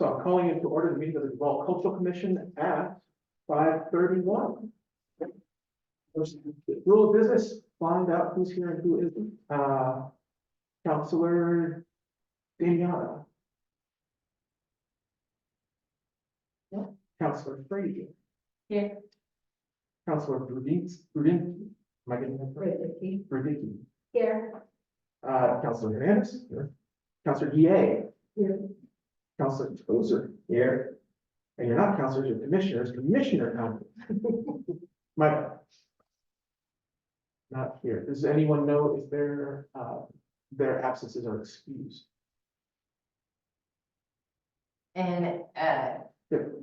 So I'm calling into order the meeting of the Duvall Cultural Commission at 5:31. Rule of business, find out who's here and who isn't. Counselor Damiana. Yeah. Counselor Frazier. Here. Counselor Brudinski. Am I getting that right? Brudinski. Here. Counselor Hernandez. Here. Counselor DA. Here. Counselor Tozer. Here. And you're not counselors, you're commissioners. Commissioner Conley. Mike. Not here. Does anyone know if their absences are excused? And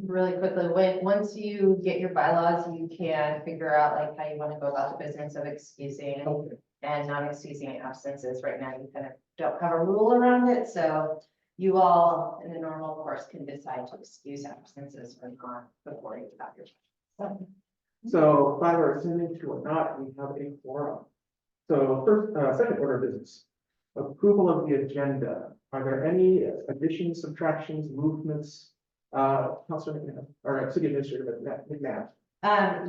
really quickly, once you get your bylaws, you can figure out like how you want to go about the business of excusing Okay. and not excusing absences. Right now, you kind of don't have a rule around it, so you all in the normal course can decide to excuse absences or not before you have your. So if I were assuming to or not, we have a quorum. So first, second order of business, approval of the agenda. Are there any additions, subtractions, movements? Councilor McMahon, or City Administrator McMahon.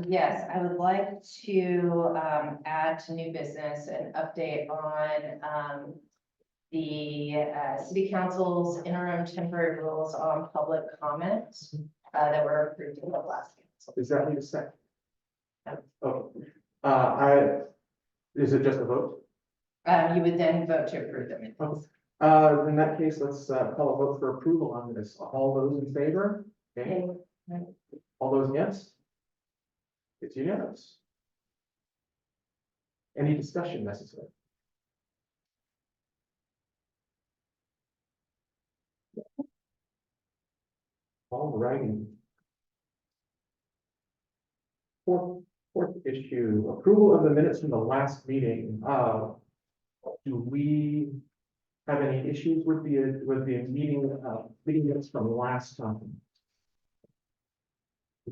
Yes, I would like to add to new business an update on the city council's interim temporary rules on public comments that were approved in the last council. Does that need a second? No. Okay. Is it just a vote? You would then vote to approve them. In that case, let's call a vote for approval on this. All those in favor? Okay. All those against? It's unanimous. Any discussion necessary? All righty. Fourth issue, approval of the minutes from the last meeting. Do we have any issues with the meeting minutes from last time?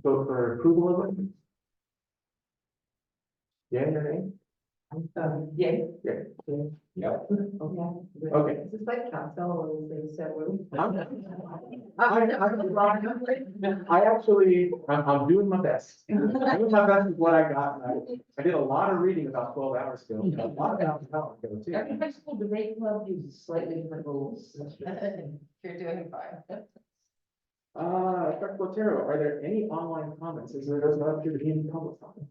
Vote for approval of it? Yeah or nay? Yeah. Yeah. Okay. Okay. Is this like council or is it room? I actually, I'm doing my best. I'm doing my best with what I got. And I did a lot of reading about 12 hours ago. A lot of hours ago too. Every high school debate club uses slightly different rules. You're doing fine. Dr. Botero, are there any online comments? Is there does not appear to be any public comment?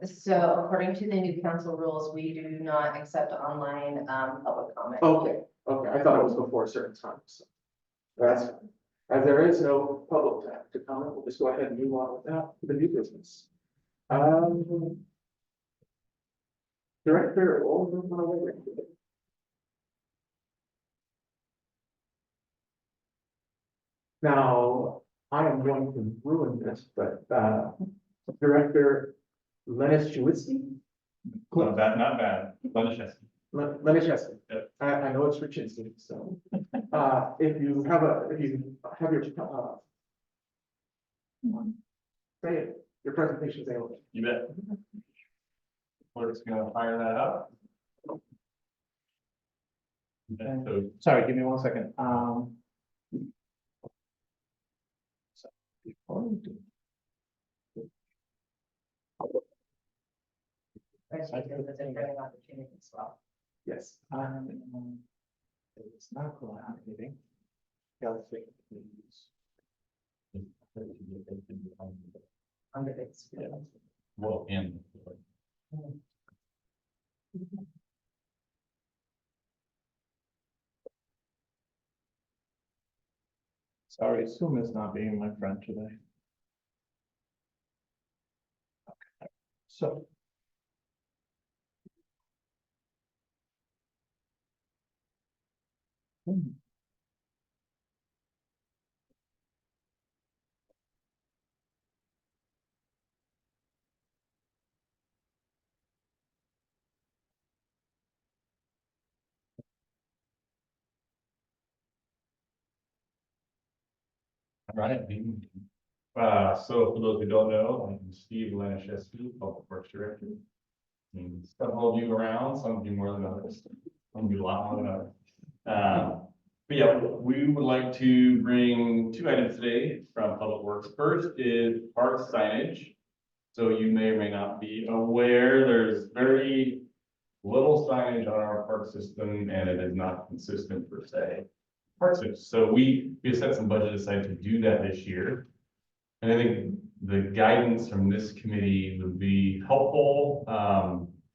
So according to the new council rules, we do not accept online public comment. Okay, I thought it was before a certain time, so that's fine. As there is no public to comment, we'll just go ahead and move on with that, to the new business. Director, now, I am going to ruin this, but Director Lenishewski? Not bad. Lenishewski. Yep. I know it's Richinski, so if you have your say it, your presentation is available. You bet. We're just gonna fire that up. Okay, so Sorry, give me 1 second. So before we do. Because it's a learning opportunity as well. Yes. It's not collaborating. Under this. well, and Sorry, Zoom is not being my friend today. Okay, so. all right. So for those who don't know, I'm Steve Lenishewski, Public Works Director. And several of you around, some of you more than others, some of you a lot more than others. But yeah, we would like to bring 2 items today from Public Works. First is park signage. So you may or may not be aware, there's very little signage on our park system and it is not consistent per se. Park system, so we set some budget aside to do that this year. And I think the guidance from this committee would be helpful,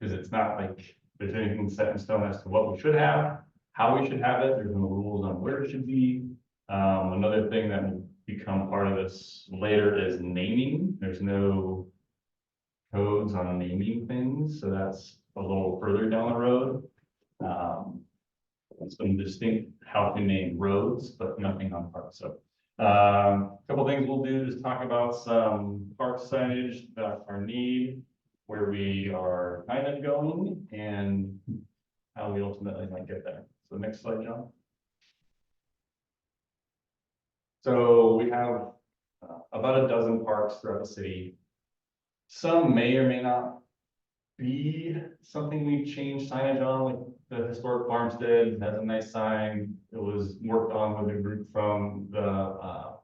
because it's not like there's anything set in stone as to what we should have, how we should have it, there's no rules on where it should be. Another thing that will become part of this later is naming, there's no codes on naming things, so that's a little further down the road. Some distinct how to name roads, but nothing on parks. So a couple things we'll do is talk about some park signage that are need, where we are kind of going, and how we ultimately might get there. So next slide, John. So we have about a dozen parks throughout the city. Some may or may not be something we change signage on, like the historic farmstead has a nice sign. It was worked on with a group from the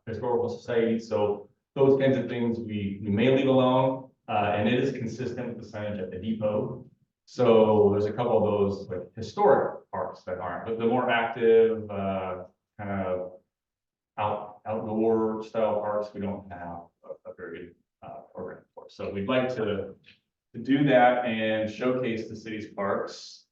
historical society. So those kinds of things we may leave alone, and it is consistent with the signage at the depot. So there's a couple of those like historic parks that aren't, but the more active, kind of outdoor style parks, we don't have a very good program for. So we'd like to do that and showcase the city's parks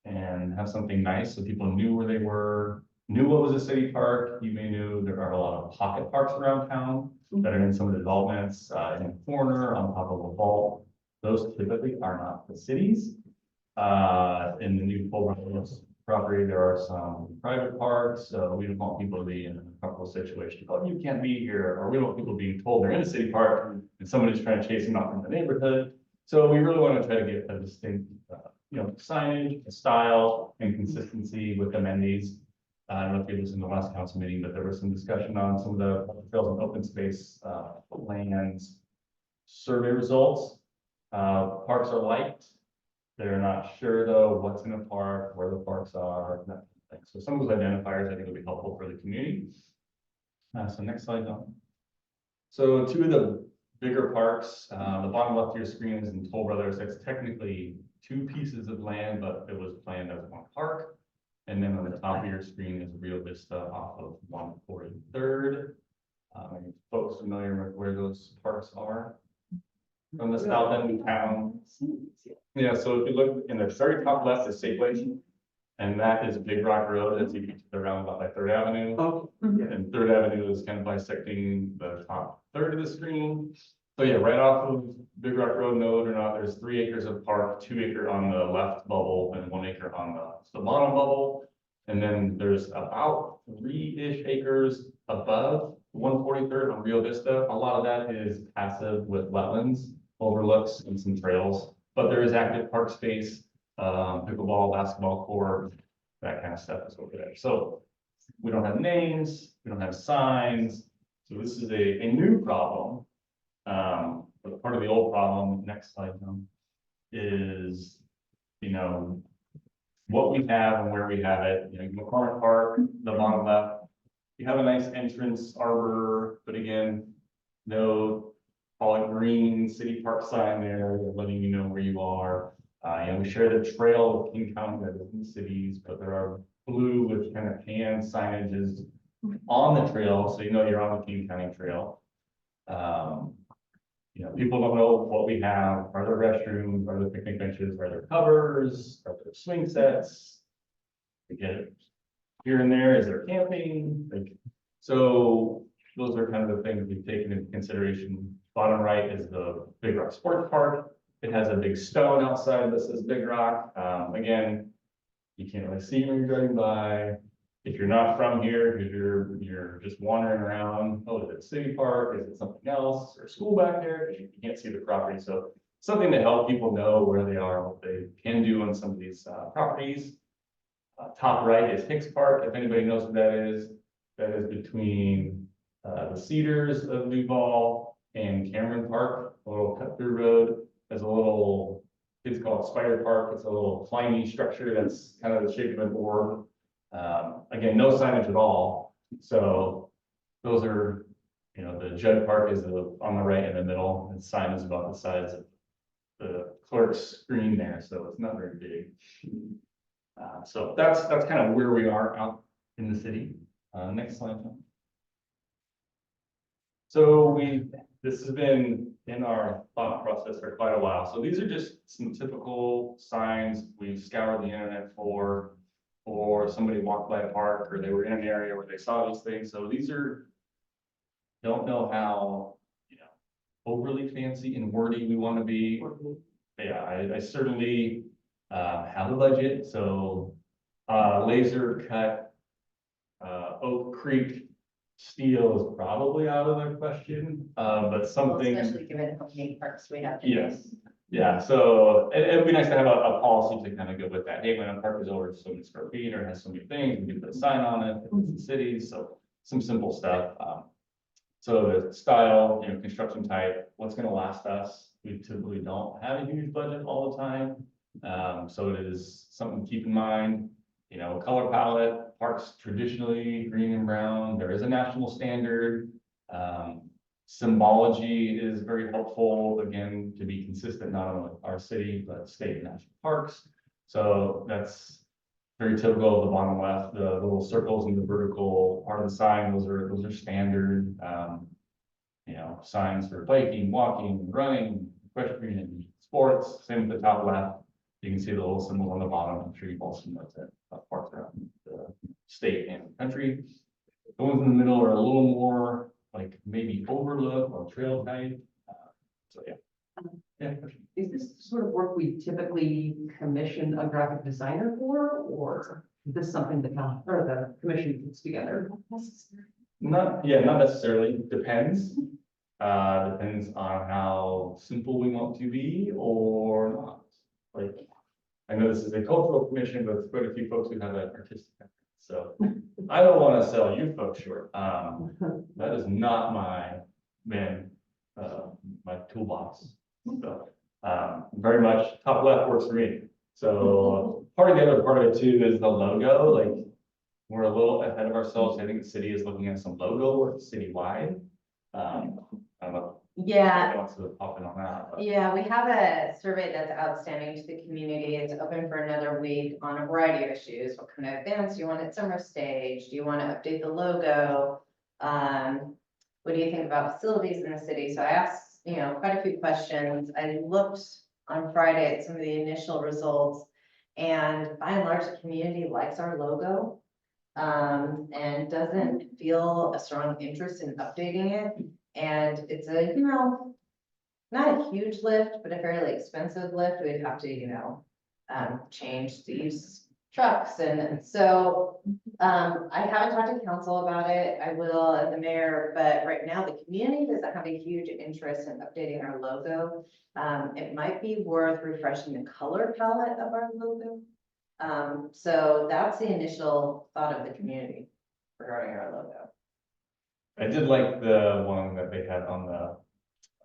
and have something nice so people knew where they were, knew what was a city park. You may know there are a lot of pocket parks around town that are in some of the developments, in a corner on top of a vault. Those typically are not the cities. In the new Duvall property, there are some private parks. So we don't want people to be in a couple of situations. Oh, you can't be here, or we don't want people being told they're in a city park and somebody's trying to chase them out from the neighborhood. So we really want to try to get a distinct, signage, a style, and consistency with amenities. I don't know if you listened to the last council meeting, but there was some discussion on some of the trails and open space lands survey results. Parks are liked. They're not sure though what's in a park, where the parks are, that kind of thing. So some of those identifiers I think will be helpful for the community. So next slide, John. So 2 of the bigger parks, the bottom left of your screen is in Toll Brothers. That's technically 2 pieces of land, but it was planned as 1 park. And then on the top of your screen is Rio Vista off of 143rd. Folks familiar with where those parks are? From the south end of town. Yeah, so if you look in the very top left is Safeway, and that is Big Rock Road as you get to the roundabout by 3rd Avenue. Oh, yeah. And 3rd Avenue is kind of bisecting the top third of the screen. So yeah, right off of Big Rock Road, no or not, there's 3 acres of park, 2 acre on the left bubble and 1 acre on the bottom bubble. And then there's about 3-ish acres above 143rd on Rio Vista. A lot of that is passive with wetlands, overlooks, and some trails. But there is active park space, pickleball, basketball court, that kind of stuff is over there. So we don't have names, we don't have signs. So this is a new problem. But part of the old problem, next slide, John, is, what we have and where we have it. McCormick Park, the bottom left, you have a nice entrance arbor, but again, no call it green city park sign there, letting you know where you are. We share the trail with King County that is in the cities, but there are blue with kind of hand signages on the trail, so you're on the King County Trail. People don't know what we have. Are there restrooms? Are there picnic benches? Are there covers? Are there swing sets? We get it here and there. Is there camping? So those are kind of the things we've taken into consideration. Bottom right is the Big Rock Sports Park. It has a big stone outside that says Big Rock. Again, you can't really see when you're driving by. If you're not from here, because you're just wandering around, oh, is it a city park? Is it something else? Or school back there? Because you can't see the property. So something to help people know where they are, what they can do on some of these properties. Top right is Hicks Park. If anybody knows what that is between the Cedars of Duvall and Cameron Park, a little cut through road. There's a little, kids call it Spider Park. It's a little climbing structure that's kind of the shape of an orb. Again, no signage at all, so those are, you know, the Judd Park is on the right in the middle, and sign is about the size of the clerk's screen there, so it's not very big. So that's kind of where we are out in the city. Next slide, Tom. So this has been in our thought process for quite a while. So these are just some typical signs we scoured the internet for, or somebody walked by a park, or they were in an area where they saw these things. So these are, don't know how, you know, overly fancy and wordy we want to be. Yeah, I certainly have a budget, so laser cut Oak Creek steel is probably out of the question, but Well, something. especially given how many parks we have. Yes, yeah, so it'd be nice to have a policy to kind of go with that. Hey, when a park is over so many square feet or has so many things, we can put a sign on it, if it's in cities, so some simple stuff. So the style, you know, construction type, what's gonna last us? We typically don't have a huge budget all the time. So it is something to keep in mind. You know, color palette, parks traditionally green and brown. There is a national standard. Symbology is very helpful, again, to be consistent, not only with our city, but state and national parks. So that's very typical of the bottom left, the little circles in the vertical part of the sign, those are standard. You know, signs for biking, walking, running, equestrian, sports, same with the top left. You can see the little symbol on the bottom. I'm sure you've all seen those at parks around the state and country. The ones in the middle are a little more like maybe overlook or trail type. So yeah. Yeah. Is this the sort of work we typically commission a graphic designer for, or is this something that the commission puts together? Not necessarily, depends. Depends on how simple we want to be or not. Like, I know this is a cultural commission, but it's quite a few folks who have an artistic background. So I don't want to sell you folks short. That is not my toolbox. So, very much top left works for me. So part of the other part of it too is the logo. Like, we're a little ahead of ourselves. I think the city is looking at some logo work citywide. I don't know. Yeah, I want to pop in on that. But. yeah, we have a survey that's outstanding to the community. It's open for another week on a variety of issues. What kind of events do you want at summer stage? Do you want to update the logo? What do you think about facilities in the city? So I asked, you know, quite a few questions. I looked on Friday at some of the initial results, and by and large, the community likes our logo. And doesn't feel a strong interest in updating it. And it's a, you know, not a huge lift, but a fairly expensive lift. We'd have to, you know, change these trucks. And so, I haven't talked to council about it. I will as the mayor, but right now the community doesn't have a huge interest in updating our logo. It might be worth refreshing the color palette of our logo. So that's the initial thought of the community regarding our logo. I did like the one that they had on the,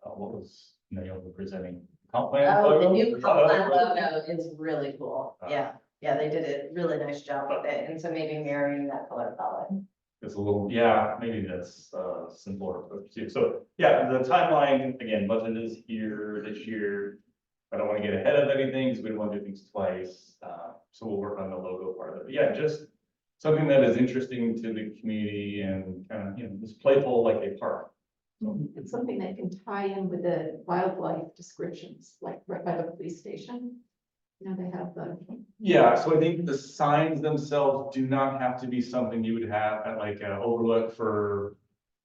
what was Naomi presenting? Comp plan Oh, the logo? new Oh, comp that's plan really- logo is really cool. Yeah, yeah, they did a really nice job with it. And so maybe mirroring that color palette. It's a little, yeah, maybe that's simpler approach too. So yeah, the timeline, again, budget is here this year. I don't want to get ahead of anything because we don't want to do things twice. So we'll work on the logo part of it. But yeah, just something that is interesting to the community and kind of, you know, just playful like a park. It's something that can tie in with the wildlife descriptions, like right by the police station. You know, they have the, Yeah, so I think the signs themselves do not have to be something you would have at like an overlook for,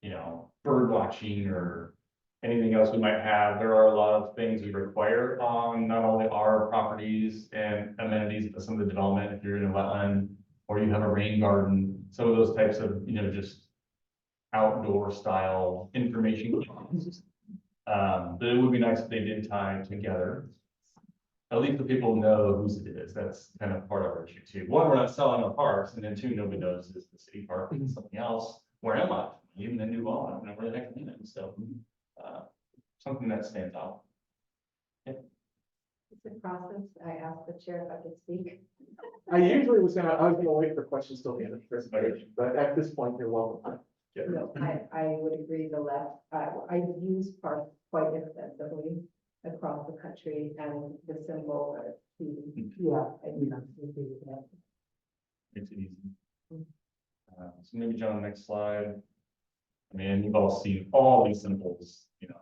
you know, bird watching or anything else we might have. There are a lot of things we require on not only our properties and amenities, but some of the development, if you're in a wetland or you have a rain garden, some of those types of, you know, just outdoor style information. But it would be nice if they did tie together. At least the people know whose it is. That's kind of part of our issue too. One, we're not selling our parks, and then two, nobody knows it's the city park, it's something else. Where am I? Even in Duvall, I don't know where the heck I'm in. So something that stands out. Yeah. It's a process. I asked the chair if I could speak. I was gonna wait for questions till the end of the presentation, but at this point, you're welcome. Yeah. No, I would agree the left, I use parks quite extensively across the country and the symbol, yeah, I do not agree with that. Makes it easy. So maybe John, next slide. I mean, you've all seen all these symbols, you know.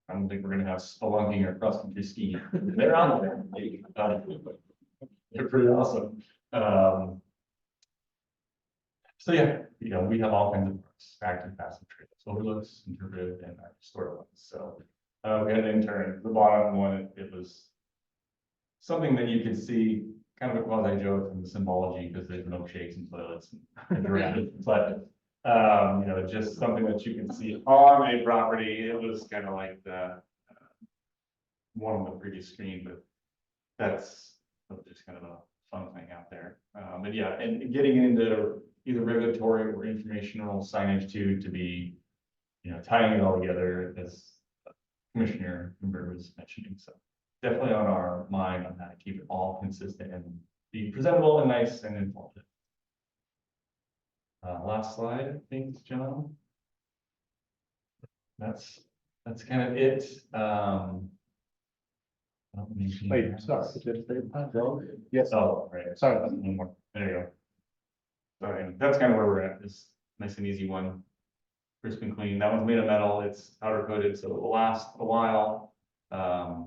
I don't think we're gonna have spelunking or cross-country skiing. They're on there. They're pretty awesome. So yeah, you know, we have all kinds of parks, active, passive trails, overlooks, interpretive, and historic ones. So we had an intern, the bottom one, it was something that you could see, kind of a quasi joke from the symbology, because there's milkshakes and toilets and giraffes, but you know, just something that you can see on a property. It was kind of like the one on the previous screen, but that's just kind of a fun thing out there. But yeah, and getting into either regulatory or informational signage too, to be, you know, tying it all together, as Commissioner Humber was mentioning. So definitely on our mind on how to keep it all consistent and be presentable and nice and informative. Last slide, thanks, John. That's kind of it. Wait, sorry. Yes. Oh, right, sorry, that's one more, there you go. Sorry, that's kind of where we're at, this nice and easy one. Crisp and clean, that one's made of metal, it's powder coated, so it will last a while. I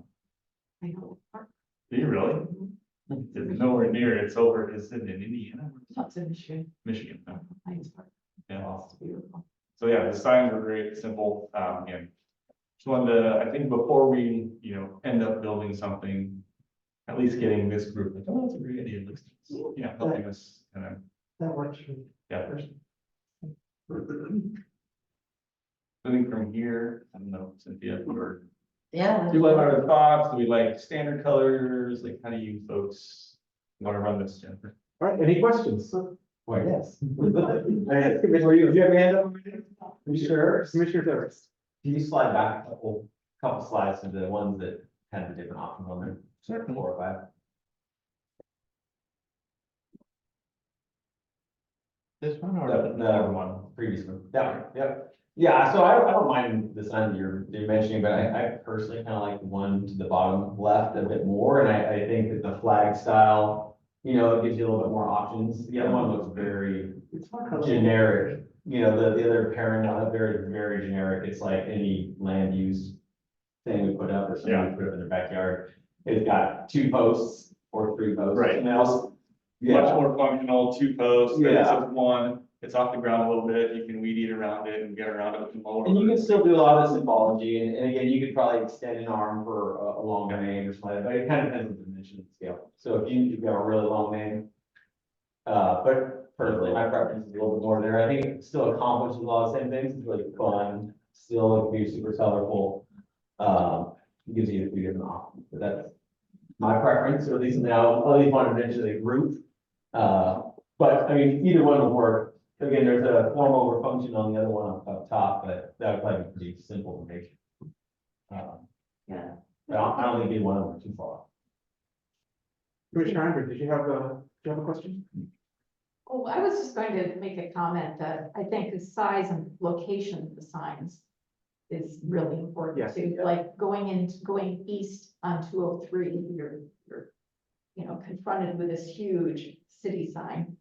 know. Do you really? It's nowhere near, it's over, is it in Indiana? That's in Michigan. Michigan, no? Nice park. Yeah, It's beautiful. so yeah, the signs are great, simple, again. Just wanted to, I think before we, you know, end up building something, at least getting this group, like, oh, that's a great idea, looks, yeah, helping us kind of, That works for me. yeah. Moving from here, I don't know, Cynthia, or Yeah. do you like our thoughts? Do we like standard colors? Like, how do you folks want to run this, Jennifer? All right, any questions? Why, yes. Commissioner, Do you have your hand up? You sure? Commissioner Davis. Can you slide back a couple slides to the ones that had the different options on there? Certainly. 4 or 5. This one or The one, previous one, that one, yep. Yeah, so I don't mind the sign that you're mentioning, but I personally kind of like the one to the bottom left a bit more, and I think that the flag style, you know, it gives you a little bit more options. The other one looks very generic, you know, the other pairing on it, very generic. It's like any land use thing we put up or somebody put up in their backyard. It's got 2 posts or 3 posts. Right. And else, much more functional, 2 posts, but Yeah. this is one, it's off the ground a little bit, you can weed eat around it and get around it with the mower. and you can still do a lot of symbology, and again, you could probably extend an arm for a long name or something, but it kind of depends on the dimension and scale. So if you've got a really long name, but personally, my preference is a little bit more there. I think it still accomplishes a lot of the same things. It's really fun, still it can be super colorful. It gives you a few different options, but that's my preference, or at least now, I at least want to mention a group. But I mean, either one will work. Again, there's a form over function on the other one up top, but that would probably be pretty simple to make. Yeah. But I don't think either one of them are too far. Commissioner Andrew, did you have a question? Oh, I was just going to make a comment that I think the size and location of the signs is really important Yes. too. Like going east on 203, you're, you know, confronted with this huge city sign.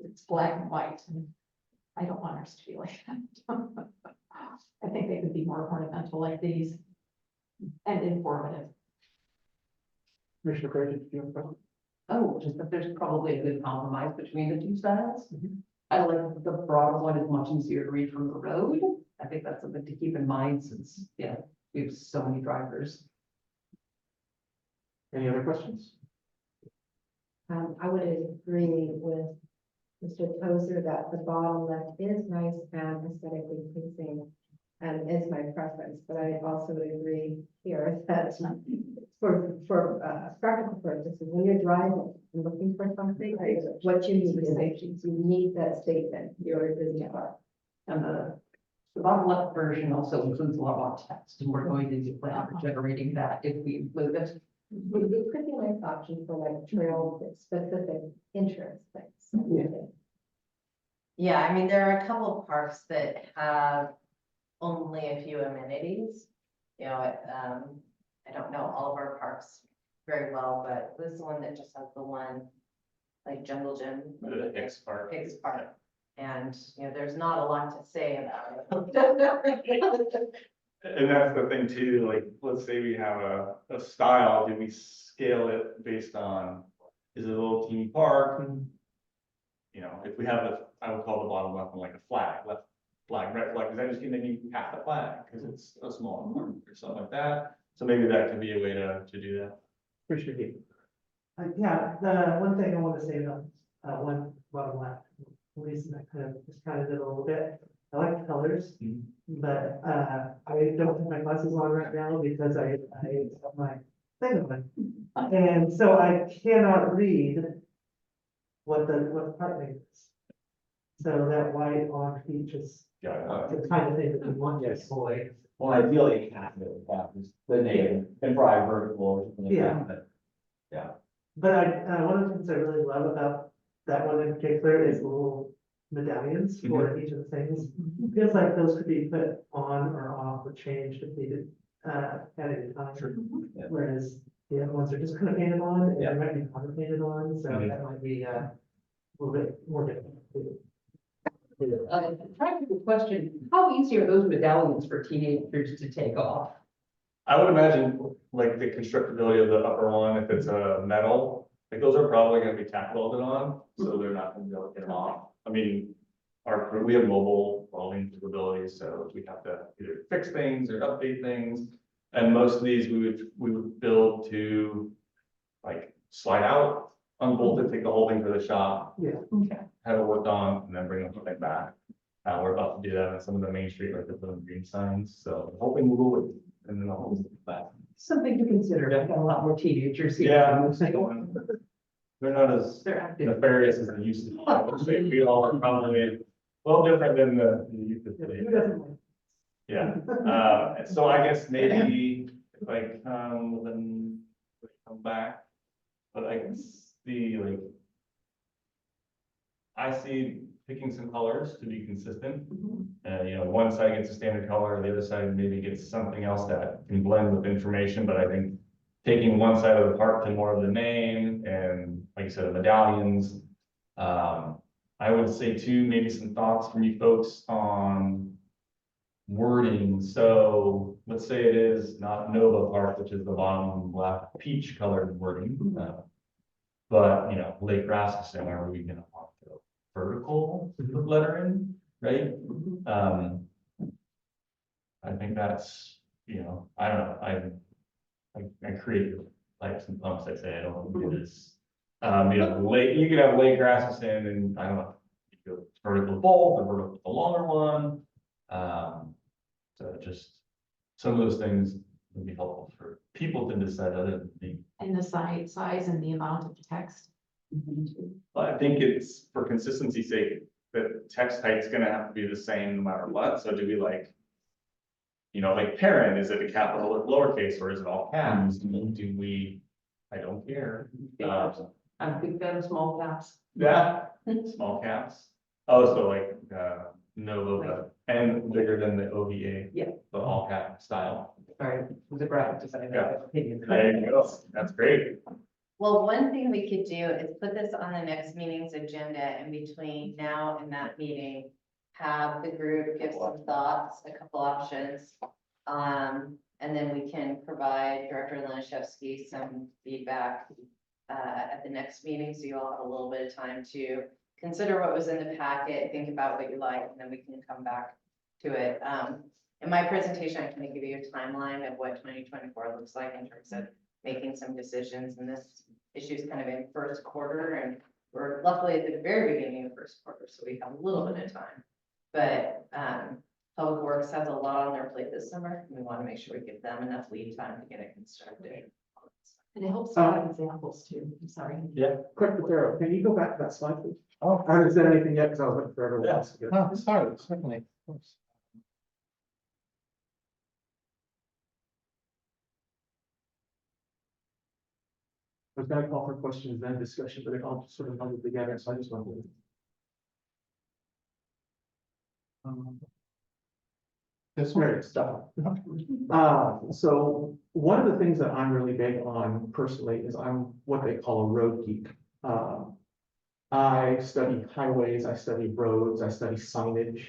It's black and white, and I don't want ours to be like that. I think they could be more ornamental like these and informative. Commissioner Gray, did you have a question? Oh, just that there's probably a good compromise between the 2 styles. I like that the broader one is much easier to read from the road. I think that's something to keep in mind since, yeah, we have so many drivers. Any other questions? I would agree with Mr. Tozer that the bottom left is nice and aesthetically pleasing and is my preference, but I also would agree here that for practical purposes, when you're driving and looking for something, what you need is you need that statement, your business card. And the bottom left version also includes a lot more text, and we're going to plan for generating that if we include it. It could be a nice option for like trail specific interest things. Yeah, I mean, there are a couple of parks that have only a few amenities. You know, I don't know all of our parks very well, but this is the one that just has the one, like jungle gym. The Hicks Park. Hicks Park. And, you know, there's not a lot to say about it. And that's the thing too, like, let's say we have a style, do we scale it based on, is it a little teeny park? You know, if we have I would call the bottom left one like a flag, left flag, right flag, is that just gonna be half the flag, because it's a small park or something like that? So maybe that could be a way to do that. Appreciate it. Yeah, the one thing I want to say about, one bottom left, at least I kind of discounted it a little bit. I like the colors, Mhm. but, I don't have my glasses on right now because I have my thing on. And so I cannot read what the part name is. So that white on peach is Yeah. the kind of thing that we want to Yes. avoid. Well, ideally, half of it, half is the name, and probably vertical or something like Yeah. that, but, yeah. But one of the things I really love about that one in particular is the little medallions for each of the things. It feels like those could be put on or off or changed if needed, at any time. Yeah. Whereas the other ones are just kind of painted on, and Yeah. they might be color painted on, so Mhm. that might be, a little bit more difficult. Practical question, how easy are those medallions for teenagers to take off? I would imagine like the constructability of the upper one, if it's a metal, like those are probably gonna be tack welded on, so they're not gonna be able to get them off. I mean, we have mobile welding capabilities, so we have to either fix things or update things. And most of these we would build to like slide out, unbolt it, take the whole thing to the shop. Yeah. Okay. Have it worked on and then bring the whole thing back. We're about to do that on some of the main street, like the little green signs, so hoping we'll go with, and then I'll that. Something to consider, I've got a lot more teenagers here. Yeah. They're not as They're active. nefarious as they used to be. I would say we all are probably well different than the youth of today. Who doesn't like? Yeah, so I guess maybe if I come, then we come back. But I can see like. I see picking some colors to be consistent. You know, one side gets a standard color, the other side maybe gets something else that can blend with information, but I think. Taking one side of the park to more of the name and like you said, medallions. I would say too, maybe some thoughts from you folks on. Wording, so let's say it is not Nova Park, which is the bottom left peach colored wording. But, you know, Lake Rasmussen, are we gonna want to go vertical with lettering, right? I think that's, you know, I don't know, I create like some pumps, I say, I don't want to do this. You know, you could have Lake Rasmussen and I don't know, you go vertical with both, or vertical with the longer one. So just some of those things would be helpful for people to decide other than me. And the size and the amount of text. But I think it's for consistency's sake, the text height's gonna have to be the same no matter what, so do we like. You know, like parent, is it a capital or lowercase, or is it all caps? Do we, I don't care. I'm a big fan of small caps. Yeah, small caps. Oh, so like, Nova, and bigger than the OVA. Yeah. The all cap style. Sorry, it was a graphic design. Yeah. There you go, that's great. Well, one thing we could do is put this on the next meeting's agenda, in between now and that meeting. Have the group give some thoughts, a couple options. And then we can provide Director Lanishevsky some feedback. At the next meeting, so you all have a little bit of time to consider what was in the packet, think about what you like, and then we can come back to it. In my presentation, I can give you a timeline of what 2024 looks like in terms of making some decisions, and this issue is kind of in first quarter, and we're luckily at the very beginning of the first quarter, so we have a little bit of time. But Public Works has a lot on their plate this summer, and we want to make sure we give them enough lead time to get it constructed. And it helps to have examples too, I'm sorry. Quick, Arrow, can you go back to that slide, please? Oh, I haven't said anything yet, because I was looking for everyone else to go. Sorry, certainly, of course. was gonna call for questions then discussion, but it all just sort of held together, so I just went with it. This great stuff. So one of the things that I'm really big on personally is I'm what they call a road geek. I study highways, I study roads, I study signage.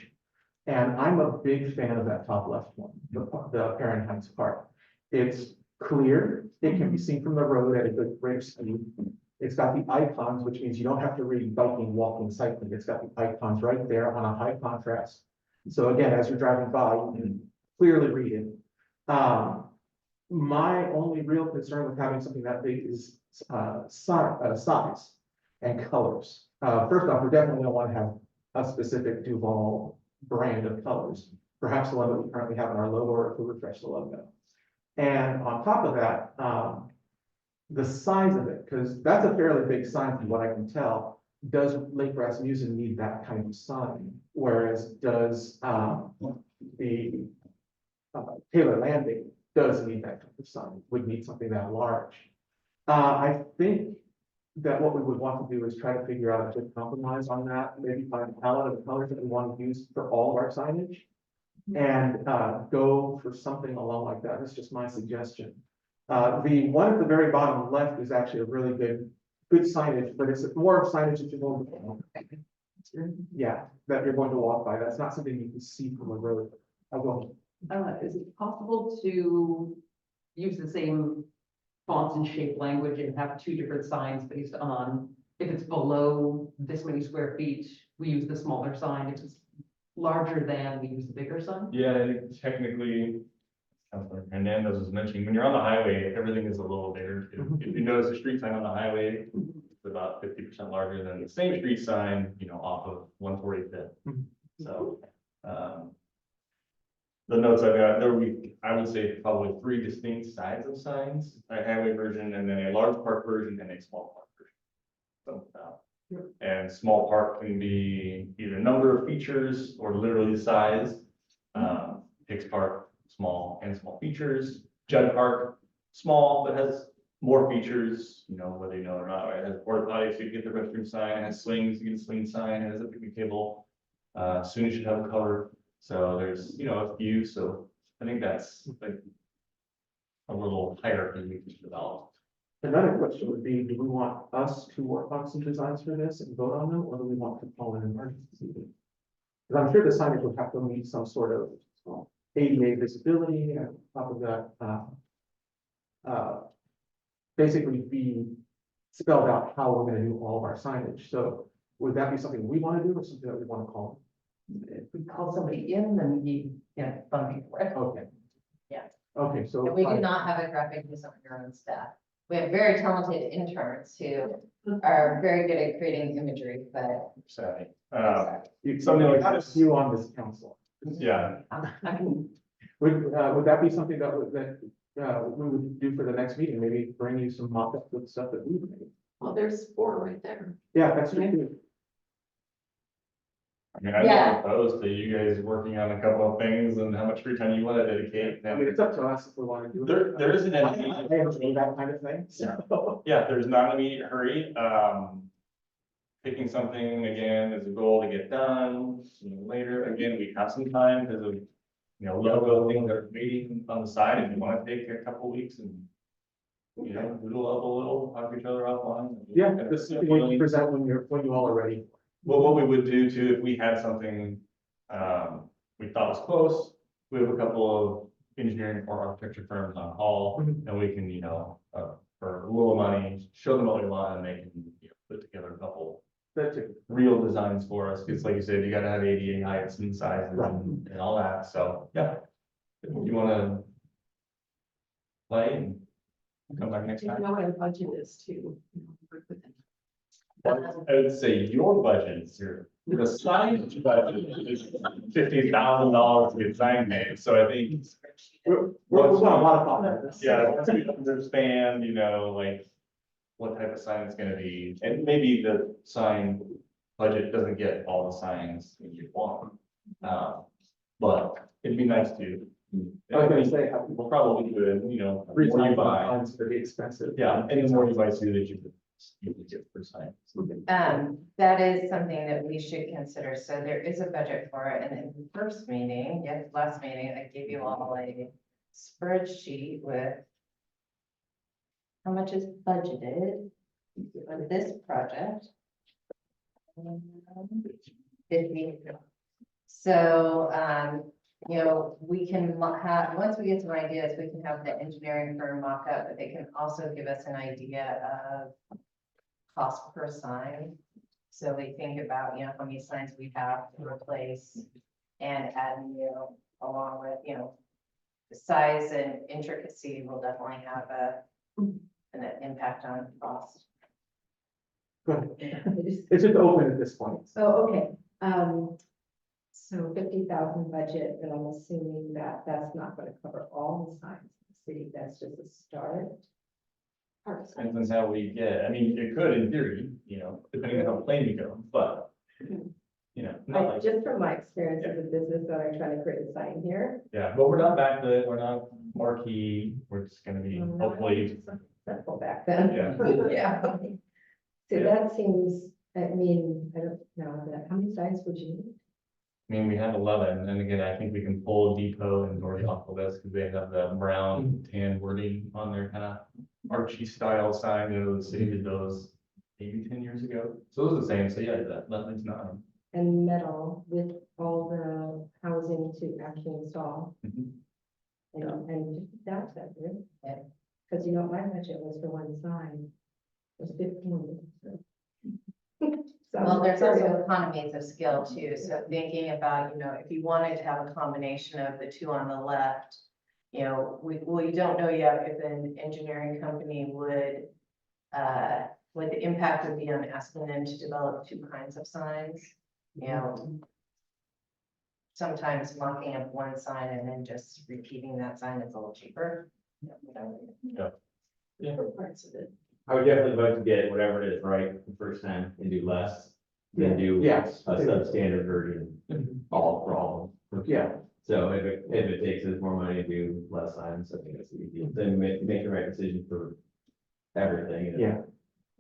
And I'm a big fan of that top left one, the Parent Heights part. It's clear, it can be seen from the road at a good rate of speed. It's got the icons, which means you don't have to read biking, walking, cycling. It's got the icons right there on a high contrast. So again, as you're driving by, you can clearly read it. My only real concern with having something that big is size and colors. First off, we're definitely gonna want to have a specific Duvall brand of colors, perhaps the one that we currently have in our logo, or if we refresh the logo. And on top of that, the size of it, because that's a fairly big sign from what I can tell. Does Lake Rasmussen need that kind of sign? Whereas does the Taylor Landing does need that type of sign, would need something that large. I think that what we would want to do is try to figure out a good compromise on that, maybe find a palette of colors that we want to use for all of our signage. And go for something along like that. That's just my suggestion. The one at the very bottom left is actually a really good signage, but it's more of signage that you're going to, yeah, that you're going to walk by. That's not something you can see from a road. I'll go. Is it possible to use the same fonts and shape language and have two different signs based on, if it's below this many square feet, we use the smaller sign, if it's larger than, we use the bigger sign? Yeah, I think technically, Councilor Hernandez was mentioning, when you're on the highway, everything is a little bigger. If you notice the street sign on the highway, it's about 50% larger than the same street sign, you know, off of 145th. So, the notes I got, there we, I would say probably 3 distinct sides of signs, a highway version, and then a large park version and a small park version. So, and small park can be either number of features or literally the size. Hicks Park, small and small features. Judd Park, small, but has more features, you know, whether you know it or not, right? It has porta potties, so you get the restroom sign, it has swings, you get a swing sign, it has a picnic table. Soon you should have a color. So there's, you know, a few, so I think that's like a little hierarchy we can develop. Another question would be, do we want us to work on some designs for this and vote on them, or do we want to call an emergency meeting? Because I'm sure the signage would have to meet some sort of ADA visibility, and on top of that, basically be spelled out how we're gonna do all of our signage. So would that be something we want to do, or something that we want to call? If we call somebody in, then we get funding for it. Okay. Yeah. Okay, so. And we do not have a graphic designer on staff. We have very talented interns who are very good at creating imagery, but. Savvy. Something like that, you on this council. Yeah, I can, Would that be something that we would do for the next meeting? Maybe bring you some mock-ups with stuff that we've made. Well, there's 4 right there. Yeah, that's true. I mean, I'm Yeah. not opposed to you guys working on a couple of things and how much free time you want to dedicate. I mean, it's up to us if we want to do it. There isn't I any, enjoy that kind of thing, so. yeah, there's not an immediate hurry. Picking something again is a goal to get done sooner or later. Again, we have some time because of, you know, logo things that are waiting on the side. If you want to take a couple weeks and, you know, doodle up a little, talk to each other offline. Yeah, this is what you present when you all are ready. Well, what we would do too, if we had something, we thought was close, we have a couple of engineering or architecture firms on call, and we can, you know, for a little money, show them what we want, and they can, you know, put together a couple That's it. real designs for us, because like you said, you gotta have ADA heights and sizes and all that, so, yeah. If you wanna play and come back next You time. know what our budget is to, you know, work with them. I would say your budget is zero. The signage budget is $50,000 to get sign made, so I think, We've got a lot of thought on this. yeah, once we understand, you know, like. What type of sign it's gonna be, and maybe the sign budget doesn't get all the signs that you want. But it'd be nice to I was gonna say, how We'll people probably do it, you know, the reach more you out buy, funds for the expensive. yeah, and the more you buy too, that you can get per sign. That is something that we should consider. So there is a budget for it. And in the first meeting, yes, last meeting, I gave you all a spreadsheet with how much is budgeted for this project. 50. So, you know, we can have, once we get some ideas, we can have the engineering firm mock up, but they can also give us an idea of cost per sign. So we think about, you know, how many signs we have to replace and add new, along with, you know, the size and intricacy will definitely have an impact on cost. Go ahead. It's just open at this point. Oh, okay, so 50,000 budget, but I'm assuming that that's not gonna cover all the signs in the city, that's just a start. Depends on how we get, I mean, it could in theory, you know, depending on how plain we go, but, you know, not like, Just from my experience as a business owner trying to create a sign here. yeah, but we're not backlit, we're not marquee, we're just gonna be hopefully, Simple back then. yeah. Yeah. So Yeah. that seems, I mean, I don't know, how many signs would you need? I mean, we have 11, and again, I think we can pull Depot and Dory off of this, because they have the brown tan wording on their kind of Archie style sign, you know, the city did those maybe 10 years ago, so it was the same, so yeah, that one's not. And metal with all the housing to actually install. Mhm. And that's that, right? Because you know, my budget was for one sign, it was 15. So. So Well, there's also material. economies of scale too, so thinking about, you know, if you wanted to have a combination of the two on the left, you know, we don't know yet if an engineering company would, what the impact would be on asking them to develop two kinds of signs, you know. Sometimes mocking up one sign and then just repeating that sign is a little cheaper. Different parts of it. I would definitely vote to get whatever it is right the first time and do less than do Yes. a substandard version all for all. Yeah, So if it takes us more money to do less signs, I think that's easy. Then make the right decision for everything. yeah.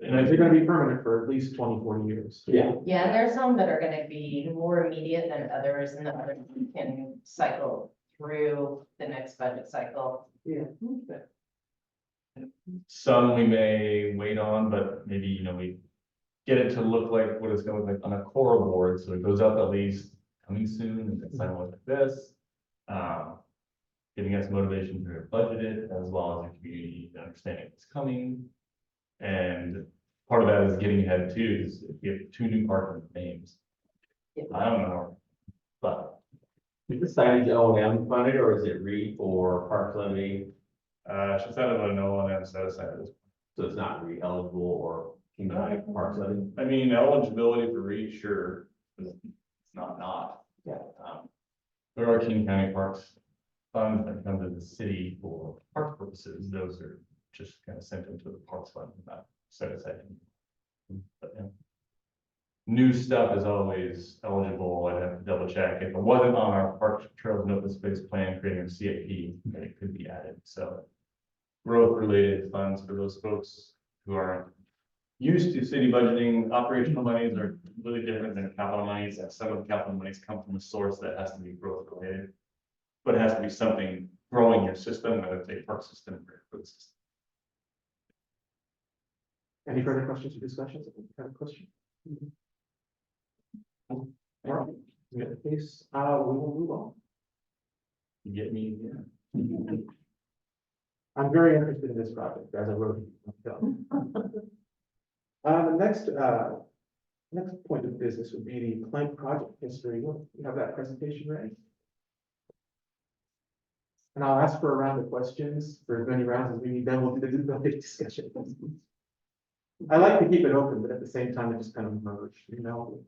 And they're gonna be permanent for at least 20, 40 years. Yeah. Yeah, and there's some that are gonna be more immediate than others, and the others can cycle through the next budget cycle. Yeah. Some we may wait on, but maybe, you know, we get it to look like what it's gonna look like on a core board, so it goes up at least coming soon, and then something like this. Giving us motivation to budget it, as well as the community understanding it's coming. And part of that is getting ahead too, is if you have two new partner names. I don't know, but, Is the signage O&M funded or is it REIT or Park Levy? she said about no one has set aside this. So it's not REIT eligible or King County Park Levy? I mean, eligibility for REIT, sure, it's not. Yeah. There are King County Parks funds that come to the city for park purposes, those are just kind of sent into the parks fund, not set aside. But, yeah. New stuff is always eligible, I'd have to double check, if it wasn't on our park trails and open space plan, creating a CIP, then it could be added, so. Growth related funds for those folks who aren't used to city budgeting, operational monies are really different than capital monies, and some of the capital monies come from a source that has to be growth related. But it has to be something growing your system, whether it's a park system or a food system. Any further questions or discussions? Have a question? All right, in that case, we will move on. You get me? Yeah. I'm very interested in this project, as I wrote. The next point of business would be the plank project history. You have that presentation ready? And I'll ask for a round of questions for as many rounds as we need, then we'll do the discussion. I like to keep it open, but at the same time, it just kind of merged, you know?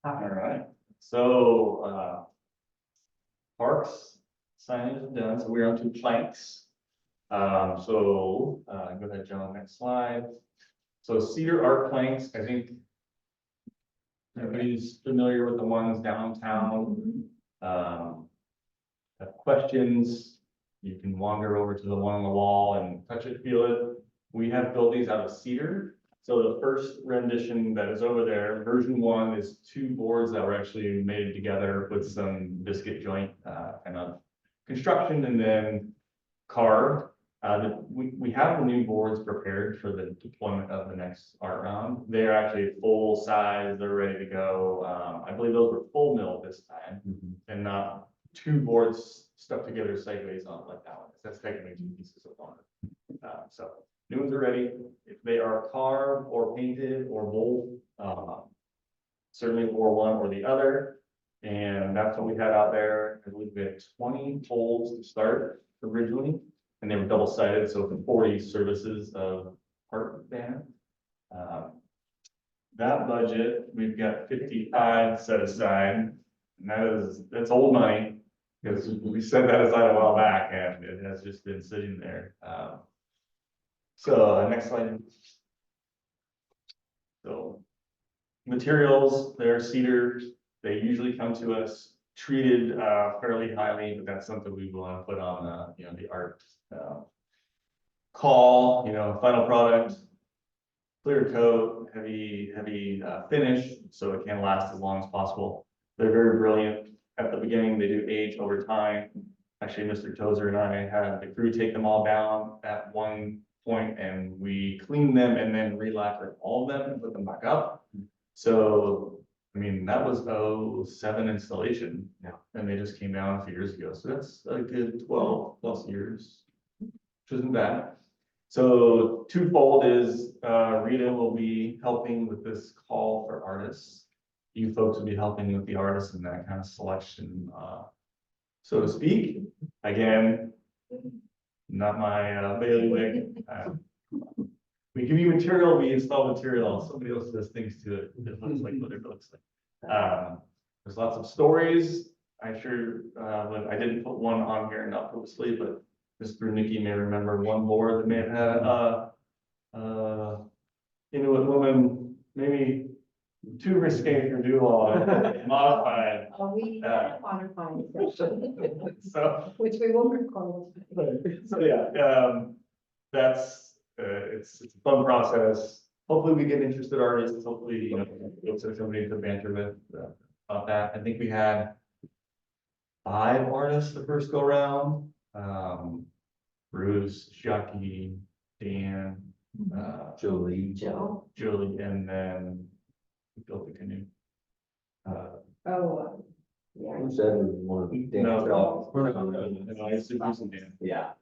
All right, so, parks signage is done, so we're on to planks. Go ahead, John, next slide. So cedar arc planks, I think everybody's familiar with the ones downtown. have questions, you can wander over to the one on the wall and touch it, feel it. We have built these out of cedar. So the first rendition that is over there, version 1, is 2 boards that were actually made together with some biscuit joint kind of construction and then carved. We have the new boards prepared for the deployment of the next art round. They're actually full size, they're ready to go. I believe those were full mill this time and not 2 boards stuck together sideways on like that one. That's technically 2 pieces of lumber. So new ones are ready. If they are carved or painted or both, certainly or one or the other. And that's what we had out there. I believe we had 20 poles to start originally, and they were double sided, so for 40 services of art band. That budget, we've got 55 set aside, and that's old money, because we set that aside a while back, and it has just been sitting there. So next slide. So materials, they're cedar. They usually come to us treated fairly highly, but that's something we want to put on the art call, final product, clear coat, heavy finish, so it can last as long as possible. They're very brilliant. At the beginning, they do age over time. Actually, Mr. Tozer and I had the crew take them all down at one point, and we cleaned them and then re-lacquered all of them and put them back up. So, I mean, that was 07 installation. Yeah. And they just came down a few years ago. So that's a good 12 plus years, which isn't bad. So twofold is Rita will be helping with this call for artists. You folks will be helping with the artists and that kind of selection, so to speak. Again, not my bailiwick. We give you material, we install material, somebody else does things to it, it looks like what it looks like. There's lots of stories. I didn't put one on here, not purposely, but Mr. Nikki may remember one board that may have had Inuit woman, maybe too risque for Duvall, modified. We had a modifying session, So, which we will record. so yeah, that's, it's a fun process. Hopefully we get interested artists, hopefully, it's somebody to banter with about that. I think we had 5 artists the first go round. Bruce, Jackie, Dan, Jolie. Julie, and then we built the canoe. Yeah. Who said it was one of the? No, it's Bruce and Dan. Yeah.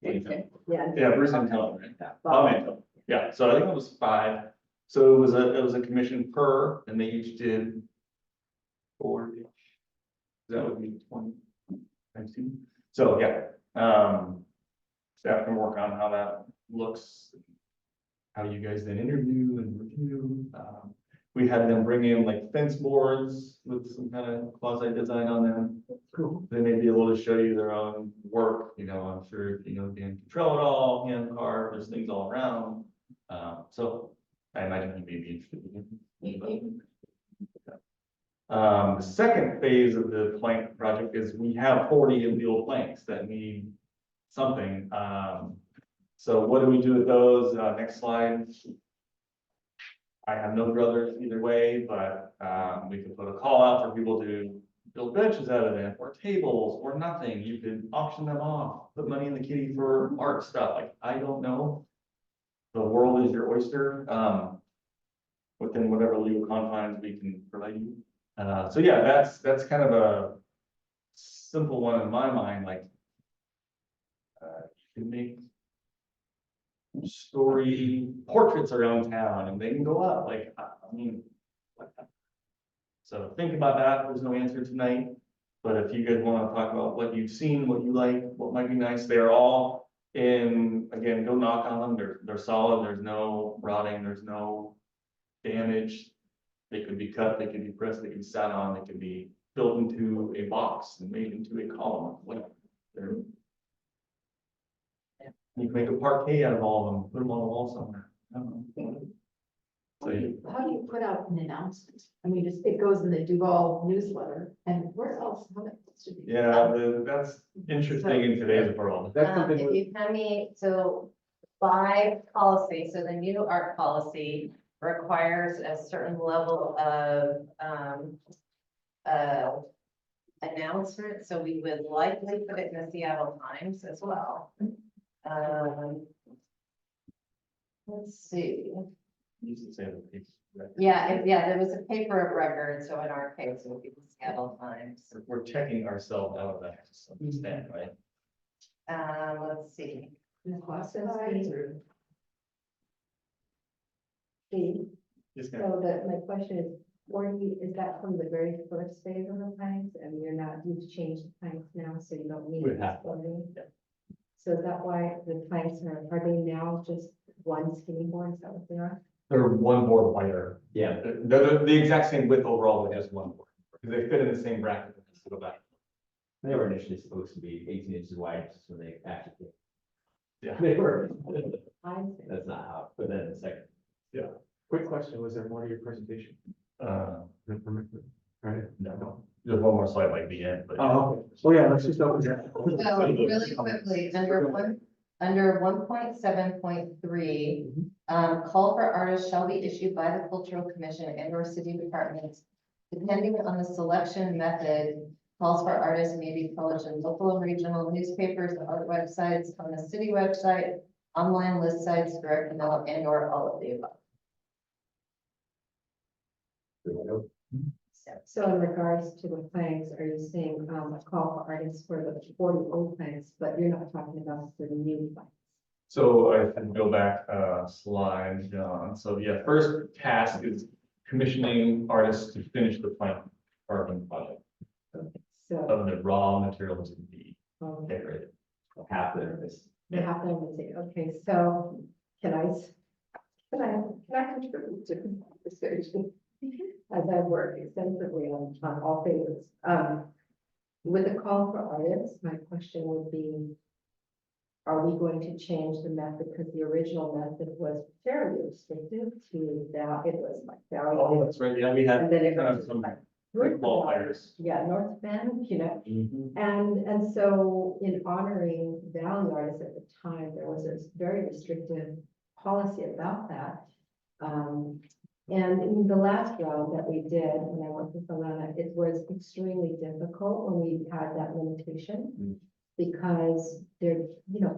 Yeah, Bruce and Helen, right? Yeah, so I think it was 5. So it was a commission per, and they each did 4 each. That would be 20 times 2. So yeah, staff can work on how that looks, how you guys then interview and review. We had them bring in like fence boards with some kind of quasi design on them. Cool. They may be able to show you their own work, I'm sure if Dan Control it all, hand carved, there's things all around. So I imagine he may be interested. The second phase of the plank project is we have 40 of the old planks that need something. So what do we do with those? Next slide. I have no brothers either way, but we could put a call out for people to build benches out of them, or tables, or nothing. You could auction them off, put money in the kitty for art stuff. Like, I don't know. The world is your oyster. Within whatever legal confines we can provide you. So yeah, that's kind of a simple one in my mind. Like, you can make story portraits around town and they can go up, like, I mean, like that. So think about that. There's no answer tonight, but if you guys want to talk about what you've seen, what you like, what might be nice, they're all in, again, go knock on them. They're solid. There's no rotting, there's no damage. They could be cut, they could be pressed, they could be sat on, they could be built into a box and made into a column. Whatever. You can make a parquet out of all of them, put them on the wall somewhere. I don't know. How do you put out an announcement? I mean, it goes in the Duvall newsletter, and where else? How it should be- Yeah, that's interesting in today's world. That's something If you hand me, so by policy, so the new art policy requires a certain level of, announcement, so we would likely put it in the Seattle Times as well. Let's see, Used to say the piece. yeah, there was a paper of record, so in our case, it would be the Seattle Times. We're checking ourselves out of that to some extent, right? Let's see. Classifieds or- Steve, Just gonna, so that, my question is, is that from the very first phase of the planks, and you've changed the planks now, so you don't need. We this have. floating? Yeah. So is that why the planks are they now just one skinny board, is that what they are? they're one board wider. Yeah, They're the exact same width overall, but just one board. Because they fit in the same bracket. To go back. they were initially supposed to be 18 inches wide, so they actually. Yeah. They were. I see. That's not how, but then the second. Quick question, was there more to your presentation? Right. No, there's one more slide like the end, but. Oh, okay. Oh, yeah, let's just open that. So really quickly, under 1.7.3, call for artists shall be issued by the Cultural Commission and or city departments. Depending on the selection method, calls for artists may be published in local and regional newspapers, art websites, on the city website, online list sites, direct mail, and or all of the above. So in regards to the planks, are you saying, a call for artists for the 40 old planks, but you're not talking about the new planks? So I can go back a slide, John. So yeah, first task is commissioning artists to finish the plant carving project So, of the raw materials to be okay, decorated. Half there is. they have to, okay, so can I contribute to the conversation? As I work extensively on all phases. With the call for artists, my question would be, are we going to change the method? Because the original method was fairly restrictive to that, it was like value. Oh, that's right. Yeah, we had And then it kind goes of some like. qualifiers. Yeah, North Bend, Mhm. and so in honoring value artists at the time, there was a very restrictive policy about that. And in the last round that we did, when I worked with Alana, it was extremely difficult when we had that limitation. Because they're,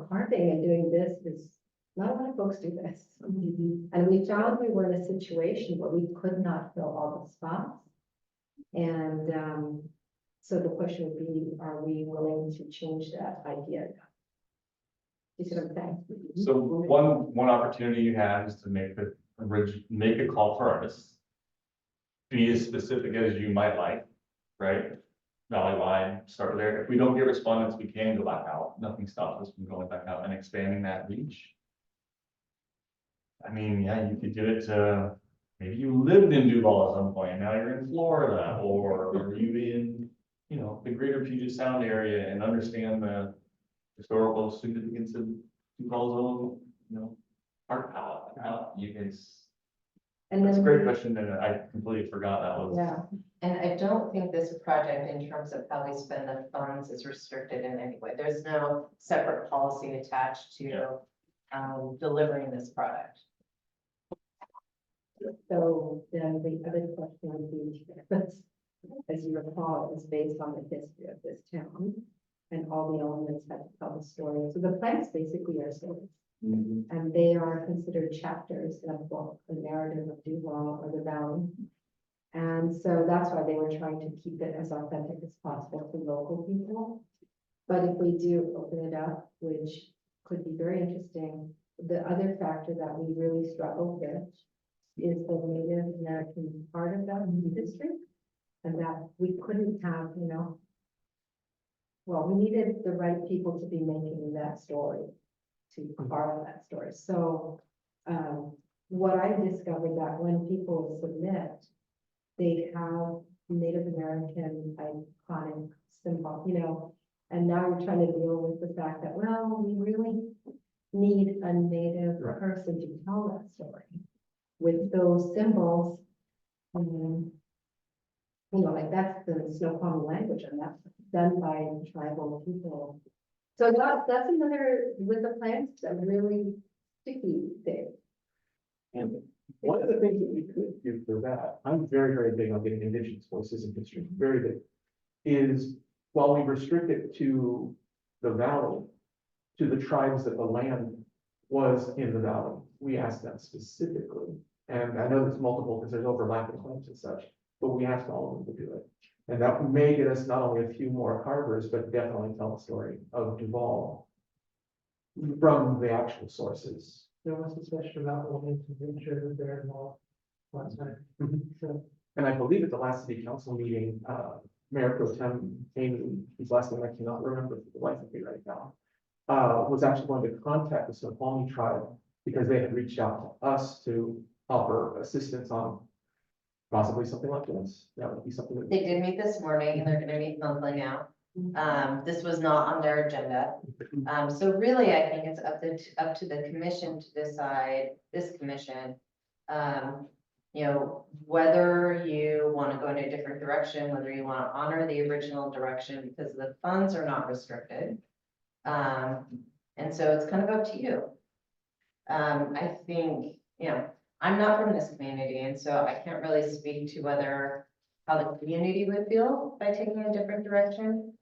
carving and doing this is, not a lot of folks do this. And we found we were in a situation where we could not fill all the spots. And so the question would be, are we willing to change that idea? You see what I'm saying? So one opportunity you have is to make a call for artists. Be as specific as you might like, right? Valley-wide, start there. If we don't get respondents, we can go back out. Nothing stops us from going back out and expanding that reach. I mean, yeah, you could do it to, maybe you lived in Duvall at some point, and now you're in Florida, or are you in, the greater Puget Sound area and understand the historical significance of Duvall's own, art palette. You guys, And that's a then great question, and I completely forgot that was. Yeah, And I don't think this project, in terms of how we spend the funds, is restricted in any way. There's no separate policy attached to delivering this product. so then the other question would be, as you recall, it was based on the history of this town. And all the elements had to tell the story. So the planks basically are stories. Mhm. And they are considered chapters in a book, the narrative of Duvall or the Valley. And so that's why they were trying to keep it as authentic as possible to local people. But if we do open it up, which could be very interesting, the other factor that we really struggle with is the Native American part of that history. And that we couldn't have, well, we needed the right people to be making that story, to carve that story. So, what I discovered that when people submit, they have Native American iconic symbol, and now you're trying to deal with the fact that, well, we really need a Native Right. person to tell that story. with those symbols. You know, like that's the Snoqualmie language, and that's done by tribal people. So that's another, with the plants, a really sticky thing. And one of the things that we could do for that, I'm very, very big on getting indigenous voices in history, very big, is while we restrict it to the valley, to the tribes that the land was in the valley, we asked them specifically. And I know there's multiple, because there's overlapping claims and such, but we asked all of them to do it. And that may get us not only a few more carvers, but definitely tell the story of Duvall from the actual sources. There was a discussion about wanting to make sure that they're involved last night. So, And I believe at the last city council meeting, Mayor Pro Tem came, his last name I cannot remember for the life of me right now, was actually going to contact the Snoqualmie tribe because they had reached out to us to offer assistance on possibly something like this. That would be something that. They did meet this morning and they're gonna meet monthly now. This was not on their agenda. So really, I think it's up to the commission to decide, this commission. You know, whether you want to go in a different direction, whether you want to honor the original direction, because the funds are not restricted. And so it's kind of up to you. I think, you know, I'm not from this community, and so I can't really speak to whether how the community would feel by taking a different direction.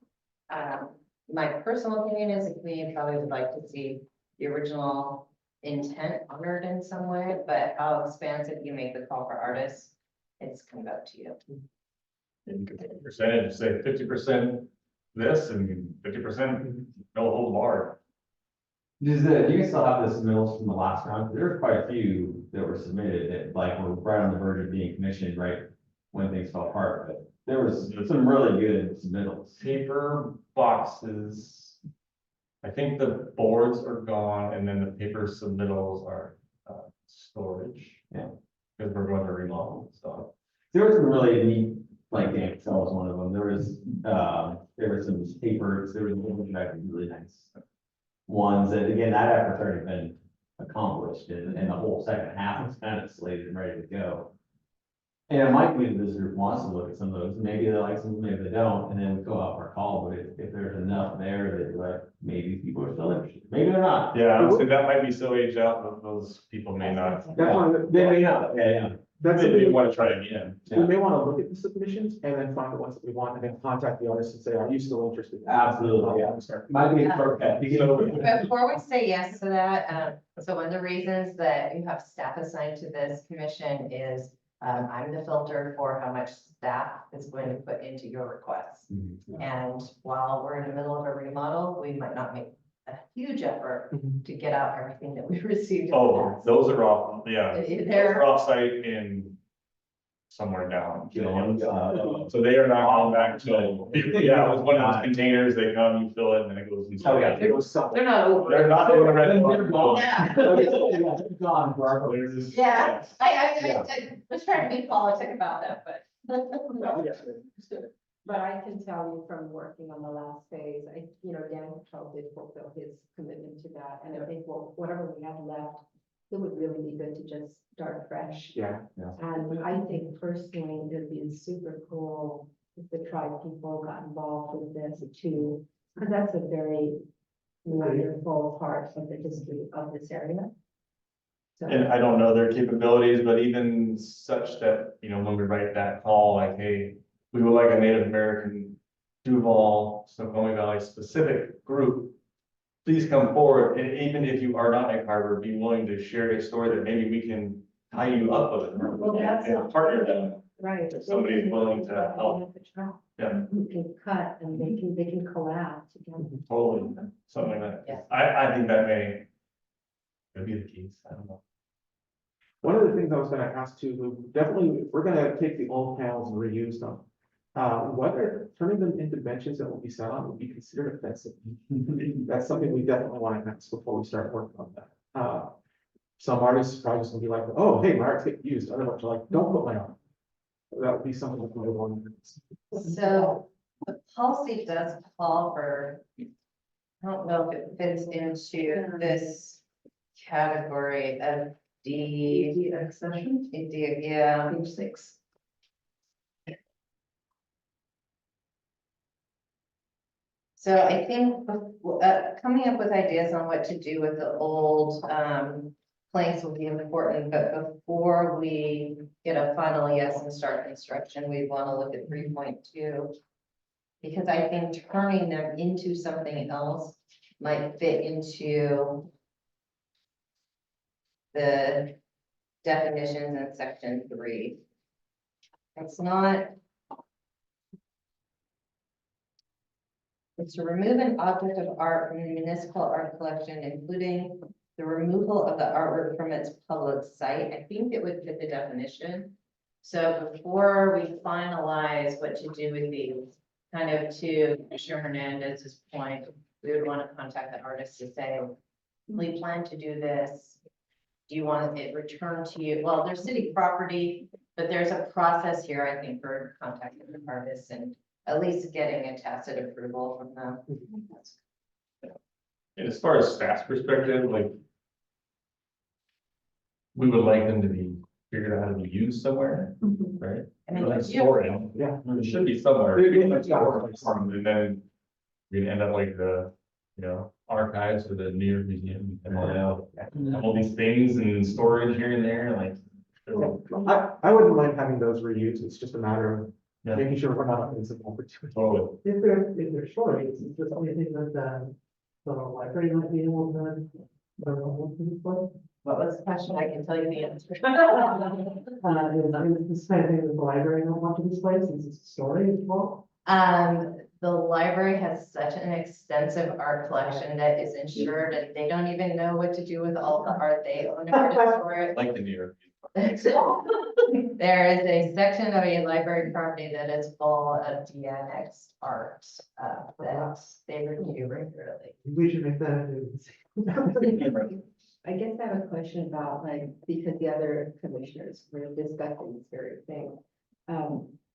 My personal opinion is the community probably would like to see the original intent honored in some way, but how expansive you make the call for artists, it's kind of up to you. And you could take a percentage, say 50% this and 50% no hold barred. Do you still have the submittals from the last round? There's quite a few that were submitted that like were right on the verge of being commissioned, right? When things fell apart, but there was some really good submittals. Paper boxes. I think the boards are gone and then the paper submittals are storage. Yeah. Because we're going to remodel, so. There was some really neat, like Dan Excel was one of them. There was some papers, there was really nice ones that, again, that effort's already been accomplished and the whole second half was kind of slated and ready to go. And it might be that this group wants to look at some of those, maybe they like some, maybe they don't, and then go out for a call, but if there's enough there that like, maybe people are still interested, maybe they're not. Yeah, I would say that might be so aged out that those people may not, That's one, They may not, yeah. that's they may something want to try again. we may want to look at the submissions and then find the ones that we want and then contact the artist and say, are you still interested? Absolutely, yeah. Start. Might be a shortcut. Before we say yes to that, so one of the reasons that you have staff assigned to this commission is I'm the filter for how much staff is going to put into your requests. And while we're in the middle of a remodel, we might not make a huge effort to get out everything that we received. Oh, those are off, yeah. Those They're, are offsite in somewhere down. Oh, So they are not going back to, yeah, it was one of those containers, they come, you fill it, and then it goes inside. Oh, yeah. It was something. they're not over. They're not in the red one. Yeah. Gone forever. They're just- Yeah, I Yeah. was trying to be politic about that, but. But I can tell you from working on the last phase, Dan Patrol did fulfill his commitment to that, and I think, well, whatever we have left, it would really be good to just start fresh. Yeah. And I think personally, it'd be super cool if the tribe people got involved with this too, because that's a very wonderful part of the history of this area. So, And I don't know their capabilities, but even such that, you know, when we write that call, like, hey, we would like a Native American Duvall, Snoqualmie Valley specific group. Please come forward, and even if you are not a carver, be willing to share a story that maybe we can tie you up with it. Well, that's And partner them. right. If somebody's willing to help. Yeah. Who can cut and they can collab together. Totally, something like Yeah. that. I think that could be the case, I don't know. One of the things I was gonna ask too, Lou, definitely, if we're gonna take the old panels and reuse them. Whether turning them into benches that will be sat on would be considered offensive. That's something we definitely want to ask before we start working on that. Some artists probably just gonna be like, oh, hey, my art's getting used, other ones are like, don't put my art. That would be something that we would want to. So the policy does call for, I don't know if it fits into this category of D, accession, D, yeah. page 6. So I think, coming up with ideas on what to do with the old, planks will be important, but before we get a final yes and start construction, we want to look at 3.2. Because I think turning them into something else might fit into the definitions in section 3. It's not. It's to remove an object of art from the municipal art collection, including the removal of the artwork from its public site. I think it would fit the definition. So before we finalize what to do with these, kind of to Commissioner Hernandez's point, we would want to contact the artist to say, we plan to do this. Do you want it returned to you? Well, there's city property, but there's a process here, I think, for contacting the artists and at least getting a tacit approval from them. And as far as staff's perspective, like. We would like them to be figured out how to be used somewhere, right? I mean, Like you- stored, Yeah. it should be somewhere. Yeah, yeah, Like stored somewhere, and then we'd end up like the, archives for the New York Museum and all these things and storage here and there, like. I wouldn't mind having those reused, it's just a matter of Yeah. making sure we're not missing opportunity. Totally. If they're short, it's just only thing that, the library might be able to. What was the question? I can tell you the answer. Is this kind of thing that the library don't want to display since it's a story as well? The library has such an extensive art collection that is insured and they don't even know what to do with all the art they own or store it. Like the New York. There is a section of a library property that is full of de-annexed art, that they review regularly. We should make that. I guess I have a question about like, because the other commissioners were discussing this very thing.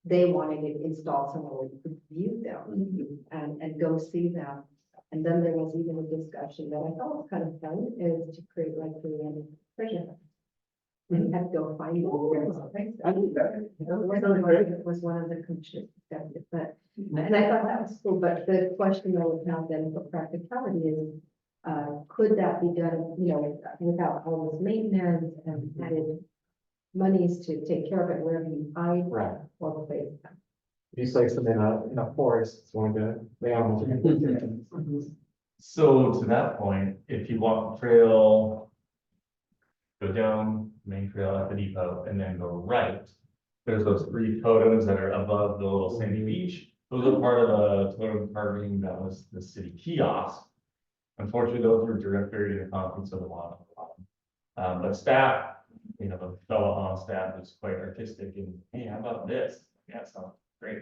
They wanted to install somewhere where you could view them and go see them. And then there was even a discussion that I thought was kind of fun, is to create like the treasure hunt. And you have to go find them. I think that. It was one of the commissioners discussed it, but, and I thought that was cool, but the question I would have then for practicality is, could that be done, without all this maintenance and added monies to take care of it wherever you find Right. or place them? If you place them in a forest, it's going to, the animals are going to. So to that point, if you walk the trail. Go down main trail at the depot and then go right. There's those 3 totems that are above the little sandy beach. Those are part of a totem carving that was the city kiosk. Unfortunately, those were direct buried in the concrete, so the bottom. But staff, the fellow on staff was quite artistic and, hey, how about this? Yeah, sounds great.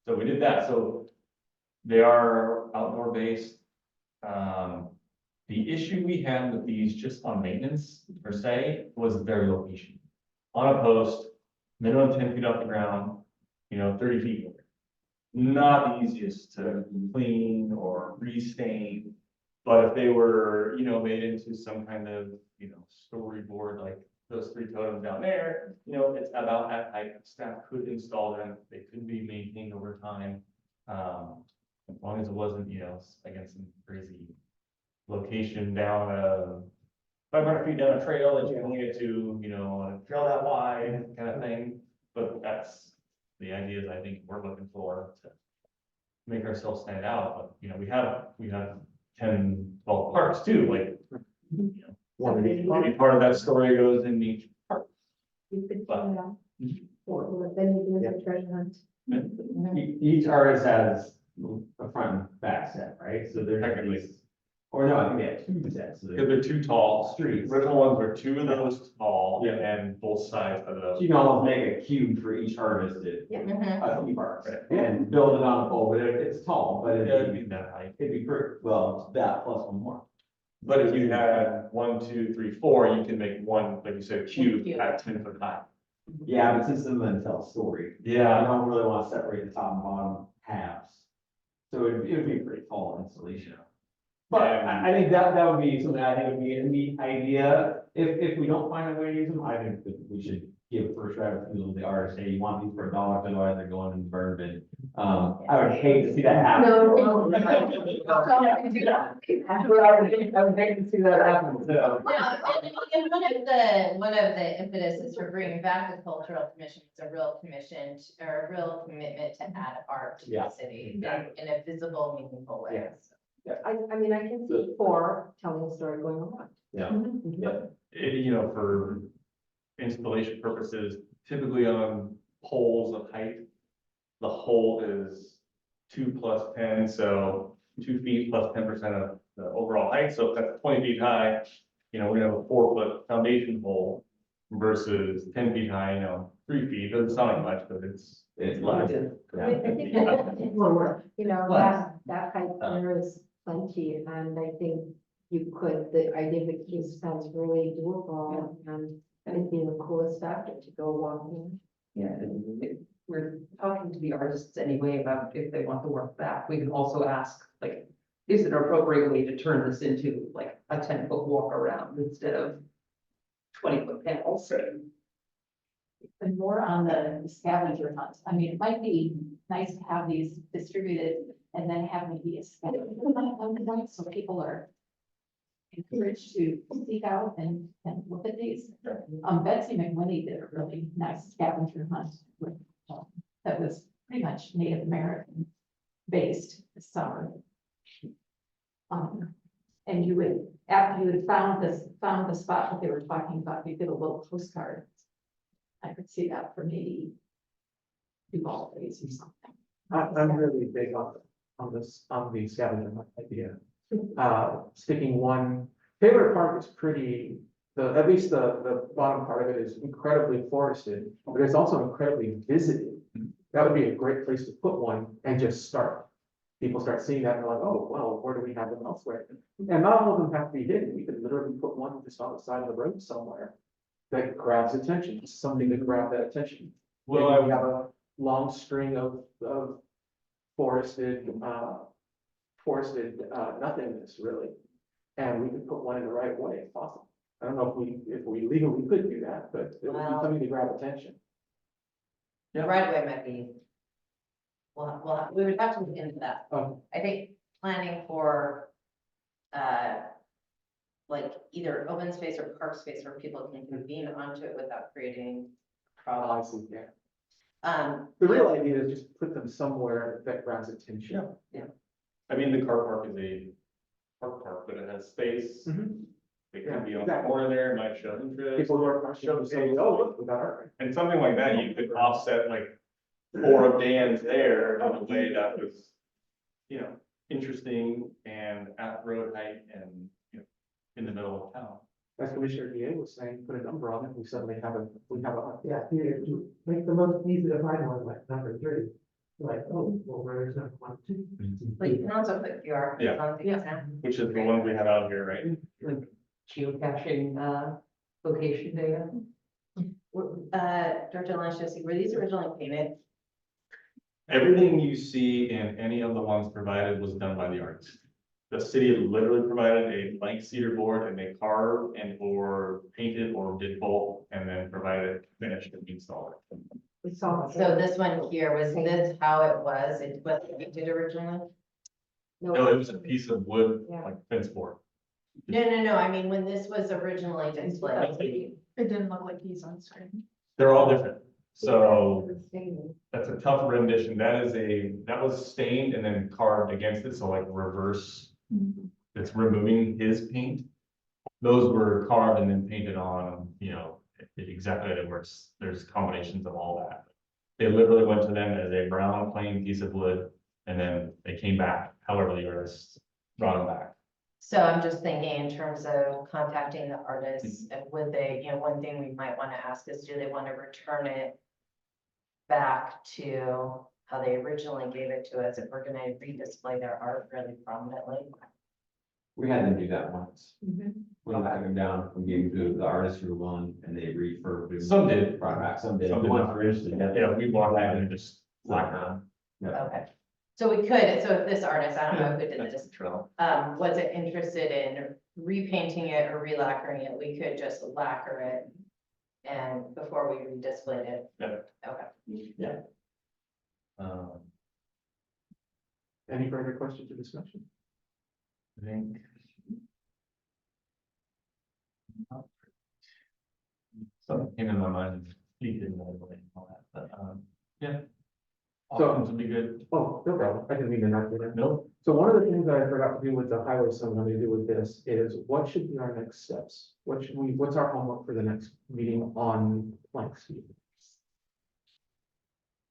So we did that. So they are outdoor based. The issue we had with these just on maintenance per se was their location. On a post, minimum 10 feet off the ground, 30 feet. Not the easiest to clean or restain. But if they were, made into some kind of, storyboard, like those 3 totems down there, it's about that height. Staff could install them. They could be maintained over time. As long as it wasn't, against some crazy location down 500 feet down a trail that you only get to, a trail that wide kind of thing. But that's the ideas I think we're looking for to make ourselves stand out. But, we have 10, 12 parks too, like, One of each. maybe part of that story goes in each park. You could, But- or then you do the treasure hunt. Each artist has a front and back set, right? So there's Technically. these, or no, I think they have 2 sets. So Because they're too tall. Streets. Original ones were 2 of those tall, Yeah. and both sides of So those. you can almost make a cube for each artist at Mhm. a few parks Right. and build it on a pole, but it's tall, but Yeah, it'd it'd be that height. be pretty, well, it's that plus one more. But if you had 1, 2, 3, 4, you can make one, like you said, cube cube. at 10 foot high. Yeah, but since some of them tell a story, I don't really want to separate the top and bottom halves. So it would be a pretty tall installation. But I think that would be something I think would be a neat idea if we don't find a way to use them, I think that we should give first right of refusal to the artist, hey, you want these for $1, otherwise they're going in the burn bin. I would hate to see that happen. No. I would hate to see that happen, so. No, and one of the impetuses for bringing back the cultural commission is a real commission or a real commitment to add art to the Yeah, city exactly. in a visible, meaningful way. Yeah. I mean, I can see for telling a story going around. Yeah. You know, for installation purposes, typically on poles of height, the hole is 2 plus 10, so 2 feet plus 10% of the overall height, so if that's 20 feet high, you know, we have a 4-foot foundation hole versus 10 feet high, you know, 3 feet, doesn't sound like much, but it's less. I think you know, that height there is plenty, and I think you could, the idea of the key sounds really doable, and it'd be the coolest factor to go along. Yeah, we're talking to the artists anyway about if they want the work back. We can also ask, like, is it an appropriate way to turn this into like a 10-foot walk around instead of 20-foot panels? And more on the scavenger hunt. I mean, it might be nice to have these distributed and then have maybe a scavenger hunt on the point, so people are encouraged to seek out and look at these. Betsy McWhinney did a really nice scavenger hunt with, that was pretty much Native American based this summer. And you would, after you had found the spot that they were talking about, you did a little postcard. I could see that for maybe Duvall days or something. I'm really big on the scavenger hunt idea. Sticking one, favorite park is pretty, at least the bottom part of it is incredibly forested, but it's also incredibly visited. That would be a great place to put one and just start. People start seeing that and they're like, oh, well, where do we have them elsewhere? And not all of them have to be hidden. We could literally put one just on the side of the road somewhere that grabs attention, something to grab that attention. Well, Maybe we have a long string of forested nothingness, really. And we could put one in the right way, if possible. I don't know if we legally could do that, but it would be Well- something to grab attention. The right way might be. Well, we would have to look into that. I think planning for, like either open space or park space where people can convene onto it without creating Oh, I problems. see, yeah. The real idea is just put them somewhere that grabs attention. I mean, the car park is a park, but it has space. Mhm. It Yeah, could be on the exactly. corner there, it might show interest. People who are Show saying, some- oh, look, we got art. And something like that, you could offset like 4 of Dan's there in a way that was, you know, interesting and at road height and, you know, in the middle of town. As Commissioner DA was saying, put a number on it, we suddenly have a. Yeah, you make the most easy to find one, like number 3. Like, oh, well, where's number 1, 2? But you can also put QR codes Yeah. on things now. Which is the one we have out here, right? Like geocaching, location data. Director Lanchester, were these originally painted? Everything you see in any of the ones provided was done by the artist. The city literally provided a blank cedar board and they carved and or painted or did both and then provided it finished and installed it. We saw. So this one here, was this how it was? It was painted originally? No, it was a piece of wood, Yeah. like fence board. No, I mean, when this was originally displayed. It didn't look like he's on screen. They're all different. So that's a tough rendition. That was stained and then carved against it. So like reverse, it's removing his paint. Those were carved and then painted on, you know, exactly how it works. There's combinations of all that. They literally went to them as a brown plain piece of wood and then they came back, however the artists brought them back. So I'm just thinking in terms of contacting the artists, and would they, you know, one thing we might want to ask is, do they want to return it back to how they originally gave it to us, if we're gonna redisplay their art really prominently? We had them do that once. We took them down, we gave them to the artists who were willing, and they refurbed them. Some did. Brought back, some did. Some The did ones not. who were interested, Yeah, we walked back and just slacked around. Yeah. Okay, so we could, so if this artist, I don't know who did this, wasn't interested in repainting it or relacquering it, we could just lacquer it. And before we re-displayed it. Yeah. Okay. Any further questions or discussion? I think. Something came in my mind, speaking of and all that, but, yeah. So- Options would be good. Oh, no problem. I didn't mean to not do that. No, So one of the things that I forgot to do with the highway summit, I'm gonna do with this is what should be our next steps? What's our homework for the next meeting on plank speed?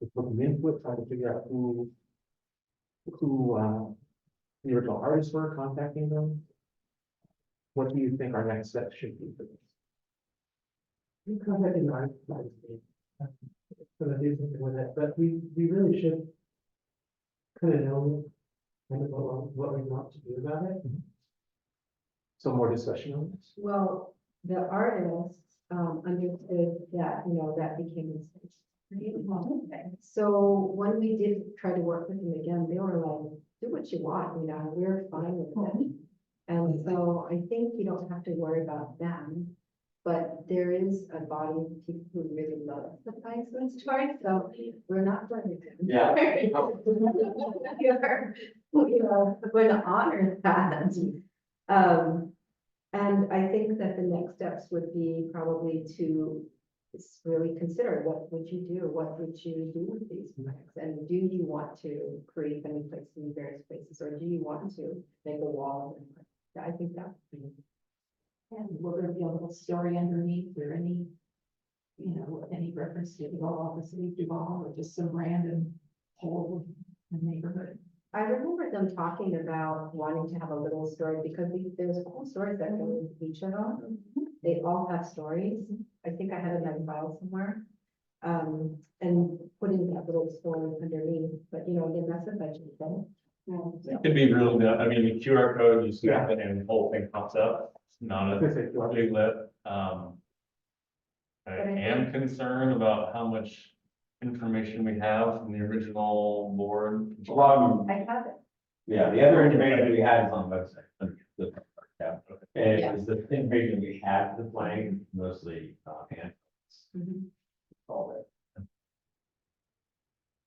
Just looking into it, trying to figure out who the original artists were, contacting them. What do you think our next steps should be for this? You contacted my, gonna do something with it, but we really should kind of know kind of what we want to do about it. So more discussion on this? Well, the artists, understood that, that became a space. So when we did try to work with them again, they were like, do what you want, we're fine with it. And so I think you don't have to worry about them. But there is a body of people who really love the Pisces story, so we're not going to. Yeah. We're going to honor that. And I think that the next steps would be probably to really consider what would you do? What would you do with these planks? And do you want to create them in places in various places, or do you want to make a wall? I think that would be. And will there be a little story underneath or any, any reference to Duvall, the city of Duvall, or just some random hole in the neighborhood? I remember them talking about wanting to have a little story because there's cool stories that go into each of them. They all have stories. I think I had it in my file somewhere. And putting that little story underneath, but again, that's a budget thing. it could be really, I mean, the QR code, you snap it and the whole thing pops up. It's not a big lift. I am concerned about how much information we have from the original board. I have it. Yeah, the other information we had is on the website. Under the tab. And Yeah. it's the information we had for the flag, mostly, hand. All that.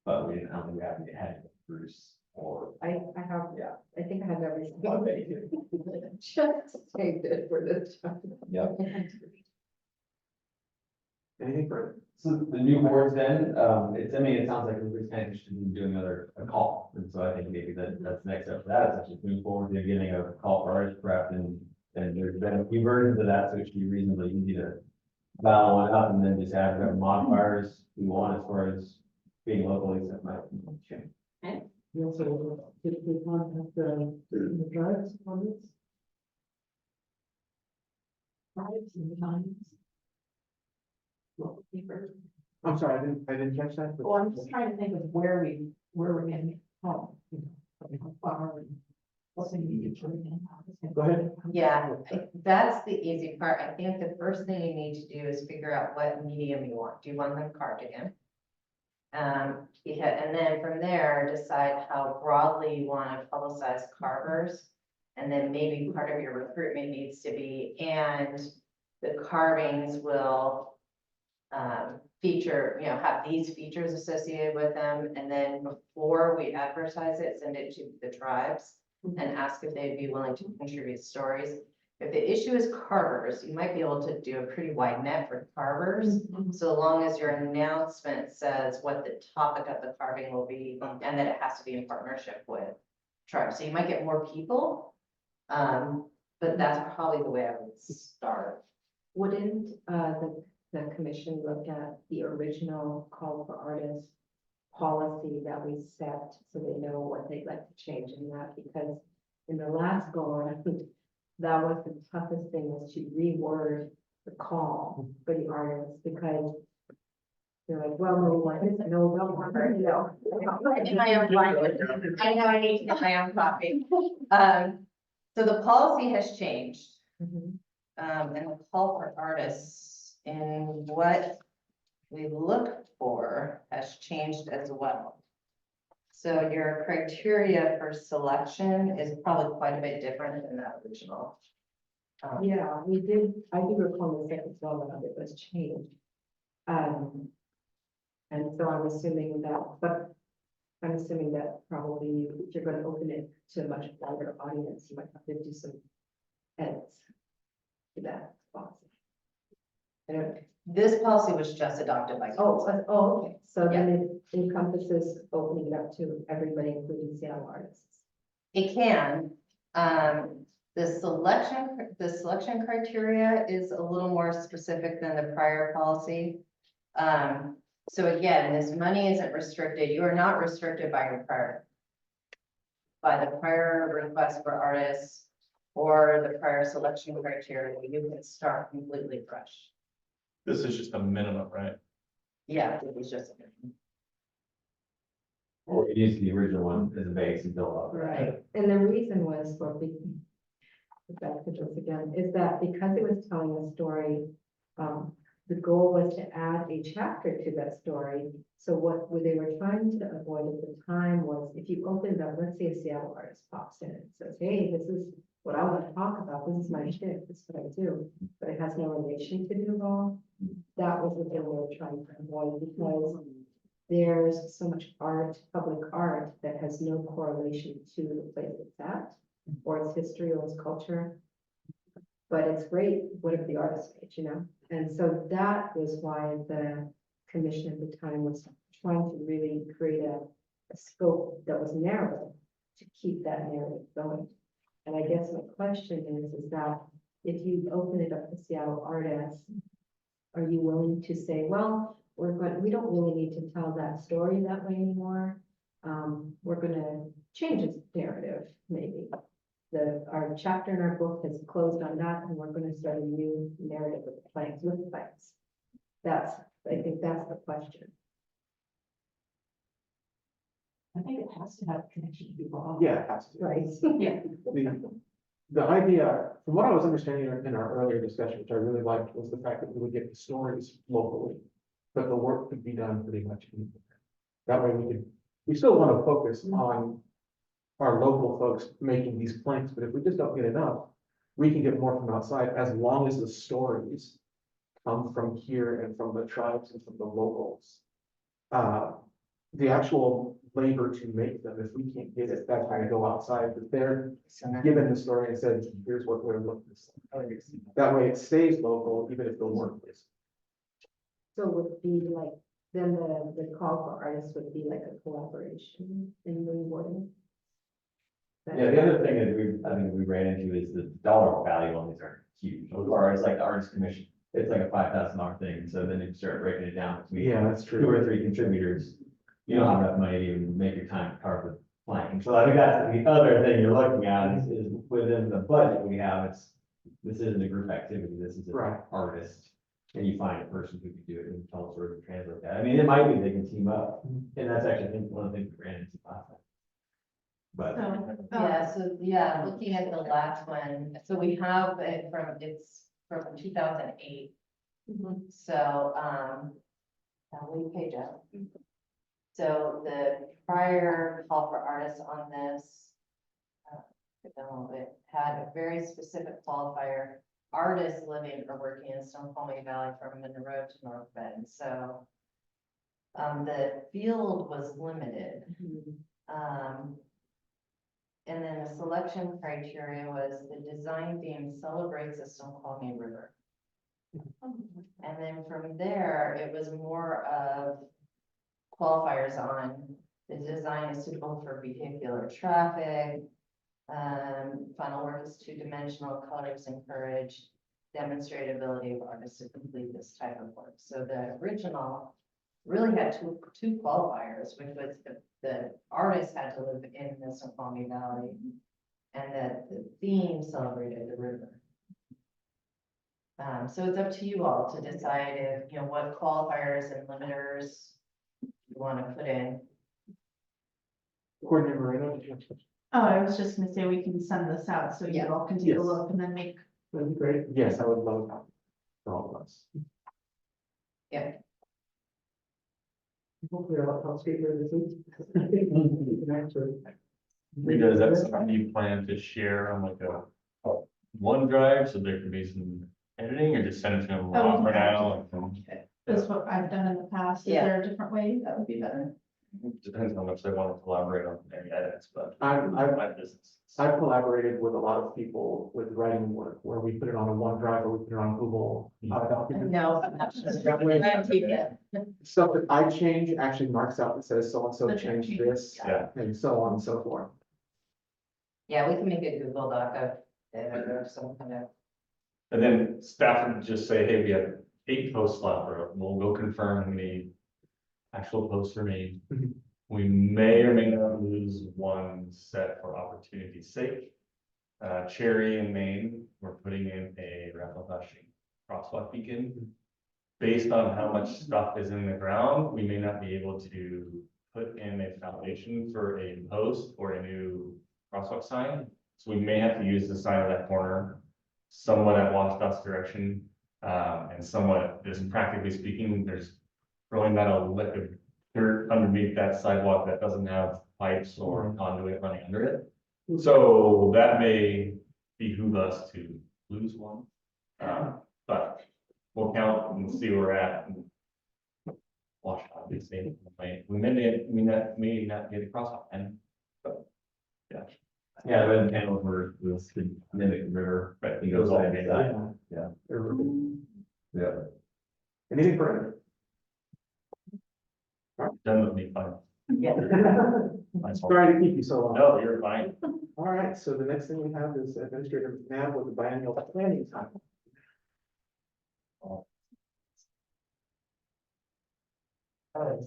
But we, I don't think we haven't had Bruce or. I have, Yeah. I think I have everything. Okay. Just saved it for this time. Yep. Anything further? So the new boards then, it sounds like everybody's kind of interested in doing a call. And so I think maybe that's the next step for that, is actually move forward to getting a call for artist prep and there's been a few versions of that, so it should be reasonably easy to dial one up and then just add whatever modifiers we want as far as being locally set might change. We also typically contact the tribes on this. Tribes and times. Local paper. I'm sorry, I didn't catch that. but- Well, I'm just trying to think of where we're gonna get home, how far and what's in the future. Go ahead. Yeah, that's the easy part. I think the first thing you need to do is figure out what medium you want. Do you want them carved again? And then from there, decide how broadly you want to publicize carvers. And then maybe part of your recruitment needs to be, and the carvings will feature, have these features associated with them. And then before we advertise it, send it to the tribes and ask if they'd be willing to contribute stories. If the issue is carvers, you might be able to do a pretty wide net for carvers, so long as your announcement says what the topic of the carving will be, and that it has to be in partnership with tribes. So you might get more people, but that's probably the way I would start. Wouldn't, the commission look at the original call for artists policy that we set so they know what they'd like to change in that? Because in the last go around, that was the toughest thing, was to reword the call for the artists, because they're like, well, no, what is it? No, don't want her, I did my own line. I know I need to get my own copy. So the policy has changed. And the call for artists and what we look for has changed as well. So your criteria for selection is probably quite a bit different than that original Yeah, we did, I do recall the second well that it was changed. And so I'm assuming that, but I'm assuming that probably if you're gonna open it to a much wider audience, you might have to do some edits to that policy. I don't- This policy was just adopted by. Okay, so then it encompasses opening it up to everybody, including Seattle artists. It can, the selection criteria is a little more specific than the prior policy. So again, this money isn't restricted, you are not restricted by the prior request for artists or the prior selection criteria, you can start completely fresh. This is just a minimum, right? Yeah, it was just. Or we use the original one as a base and build up. Right, and the reason was for, back to this again, is that because it was telling a story, the goal was to add a chapter to that story. So what they were trying to avoid at the time was if you open it up, let's say a Seattle artist pops in and says, hey, this is what I want to talk about, this is my shit, this is what I do, but it has no relation to Duvall. That was what they were trying to avoid because there's so much art, public art, that has no correlation to the place it's at, or its history or its culture. But it's great, what if the artist made, you know? And so that was why the commission at the time was trying to really create a scope that was narrow to keep that narrative going. And I guess my question is that if you open it up to Seattle artists, are you willing to say, well, we don't really need to tell that story that way anymore. We're gonna change its narrative, maybe. Our chapter in our book has closed on that, and we're gonna start a new narrative with plans. I think that's the question. I think it has to have a connection to people. Yeah, it has to. Right. Yeah. The idea, from what I was understanding in our earlier discussion, which I really liked, was the fact that we would get the stories locally, but the work could be done pretty much anywhere. That way we still want to focus on our local folks making these planks, but if we just don't get enough, we can get more from outside as long as the stories come from here and from the tribes and from the locals. The actual labor to make them, if we can't get it, that's why I go outside, but they're given the story and said, here's what we're looking for. That way it stays local, even if the work is. So it would be like, then the call for artists would be like a collaboration in the wording. Yeah, the other thing that I think we ran into is the dollar value on these are huge, as far as like the artist commission, it's like a $5,000 thing, so then you start breaking it down between Yeah, that's two true. or three contributors. You don't have enough money to even make your time carve the plank, so I think that's the other thing you're looking at is within the budget we have, this isn't a group activity, this is an Right. artist. And you find a person who can do it and tell us where to translate that, I mean, it might be they can team up, and that's actually, I think, one of the things we ran into last time. But. Looking at the last one, so we have it it's from 2008. So, now we page up. So the prior call for artists on this, it had a very specific qualifier, artists living or working in Snoqualmie Valley from Monroe to North Bend. So the field was limited. And then the selection criteria was the design theme celebrates the Snoqualmie River. And then from there, it was more of qualifiers on the design is suitable for vehicular traffic. Final work is two-dimensional, colors encourage demonstrability of artists to complete this type of work. So the original really had two qualifiers, which was the artist had to live in the Snoqualmie Valley, and that the theme celebrated the river. So it's up to you all to decide if, what qualifiers and limiters you want to put in. Coordinator Moreno, did you have a question? Oh, I was just gonna say we can send this out so you Yeah. all can take Yes. a look and then make. That'd be great. Yes, I would love that for all of us. Hopefully I'll skate there this week. Actually. Rita, is that something you plan to share on like a OneDrive, so there could be some editing, or just send it to them Oh, raw we for can now? That's what I've done in the past. Is Yeah. there a different way that would be better? Depends how much they want to collaborate on any edits, but. I've My business. I've collaborated with a lot of people with writing work, where we put it on a OneDrive or we put it on Google document. No, I'm not sure. That way- I'm keeping it. Stuff that I change actually marks out that says so-and-so The changed change. this, Yeah. and so on and so forth. Yeah, we can make a Google Doc of it or some kind of. And then staff would just say, hey, we have 8 posts left, or we'll go confirm how many actual posts remain. Mhm. We may or may not lose one set for opportunity's sake. Cherry in Maine, we're putting in a rapid flashing crosswalk beacon. Based on how much stuff is in the ground, we may not be able to put in a foundation for a post or a new crosswalk sign. So we may have to use the side of that corner somewhat at WashDOT's direction. And somewhat, just practically speaking, there's really not a lick of dirt underneath that sidewalk that doesn't have pipes or conduit running under it. So that may behoove us to lose one. But we'll count and see where we're at. And wash out these things. We may not get a crosswalk and. But, yeah. Yeah, but in Hanover, we'll see mimic river. Right, It goes all the way back. Yeah. Yeah. Anything further? Done with me, fine. Yeah. My fault. Sorry to keep you so long. No, you're fine. All right, so the next thing we have is Administrator McNabb with the biennial planning time.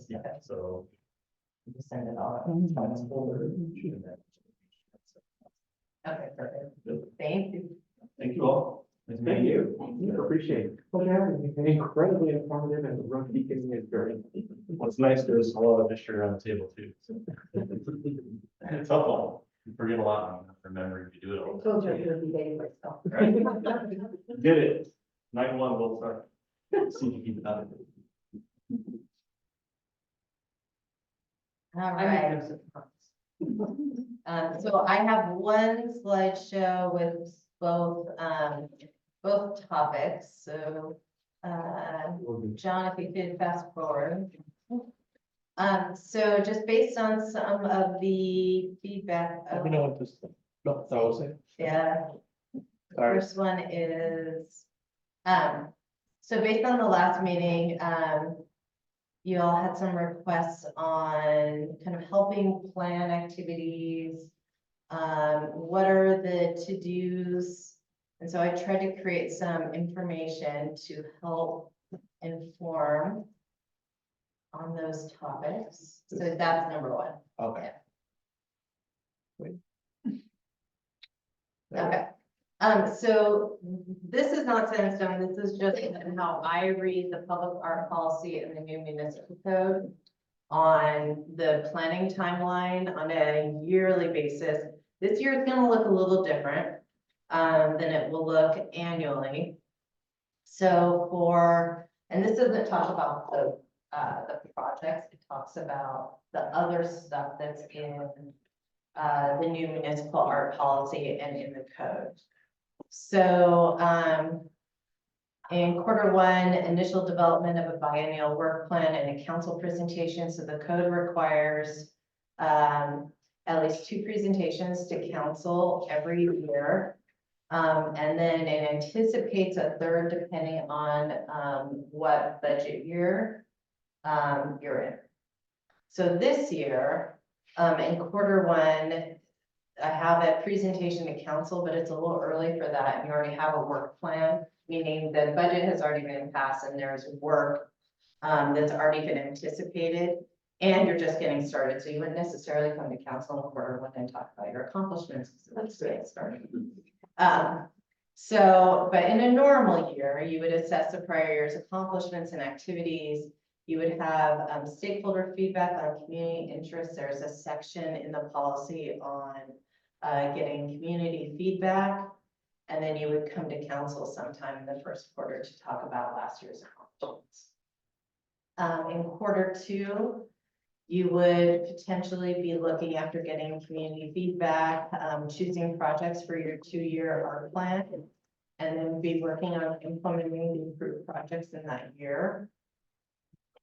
Yeah, so. Just send it all. Okay, perfect. Thank you. Thank you all. Nice Thank meeting you. Appreciate it. Incredibly informative, and the room beacon is very. What's nice, there's a lot of history around the table too. So. It's helpful. You forget a lot and remember if you do it all. Told you it would be daily myself. Right? Did it. 9-1 gold star. See if you keep it up. All I right. make no surprise. So I have one slideshow with both topics, so, John, if you could fast forward. So just based on some of the feedback. Let me know what this, no, that was it. Yeah. The All right. first one is, so based on the last meeting, you all had some requests on kind of helping plan activities. What are the to-dos? And so I tried to create some information to help inform on those topics. So that's number one. Okay. Okay. So this is not set in stone. This is just how I read the public art policy and the new municipal code on the planning timeline on a yearly basis. This year is gonna look a little different than it will look annually. So and this doesn't talk about the projects, it talks about the other stuff that's in the new municipal art policy and in the code. So, in Q1, initial development of a biennial work plan and a council presentation. So the code requires at least 2 presentations to council every year. And then it anticipates a third depending on what budget year you're in. So this year, in Q1, I have a presentation to council, but it's a little early for that. And you already have a work plan, meaning the budget has already been passed and there's work that's already been anticipated. And you're just getting started. So you wouldn't necessarily come to council in Q1 and talk about your accomplishments, because that's getting started. But in a normal year, you would assess the prior year's accomplishments and activities. You would have stakeholder feedback on community interests. There's a section in the policy on getting community feedback. And then you would come to council sometime in the first quarter to talk about last year's accomplishments. In Q2, You would potentially be looking after getting community feedback, choosing projects for your 2-year art plan. And then be working on implementing the improved projects in that year.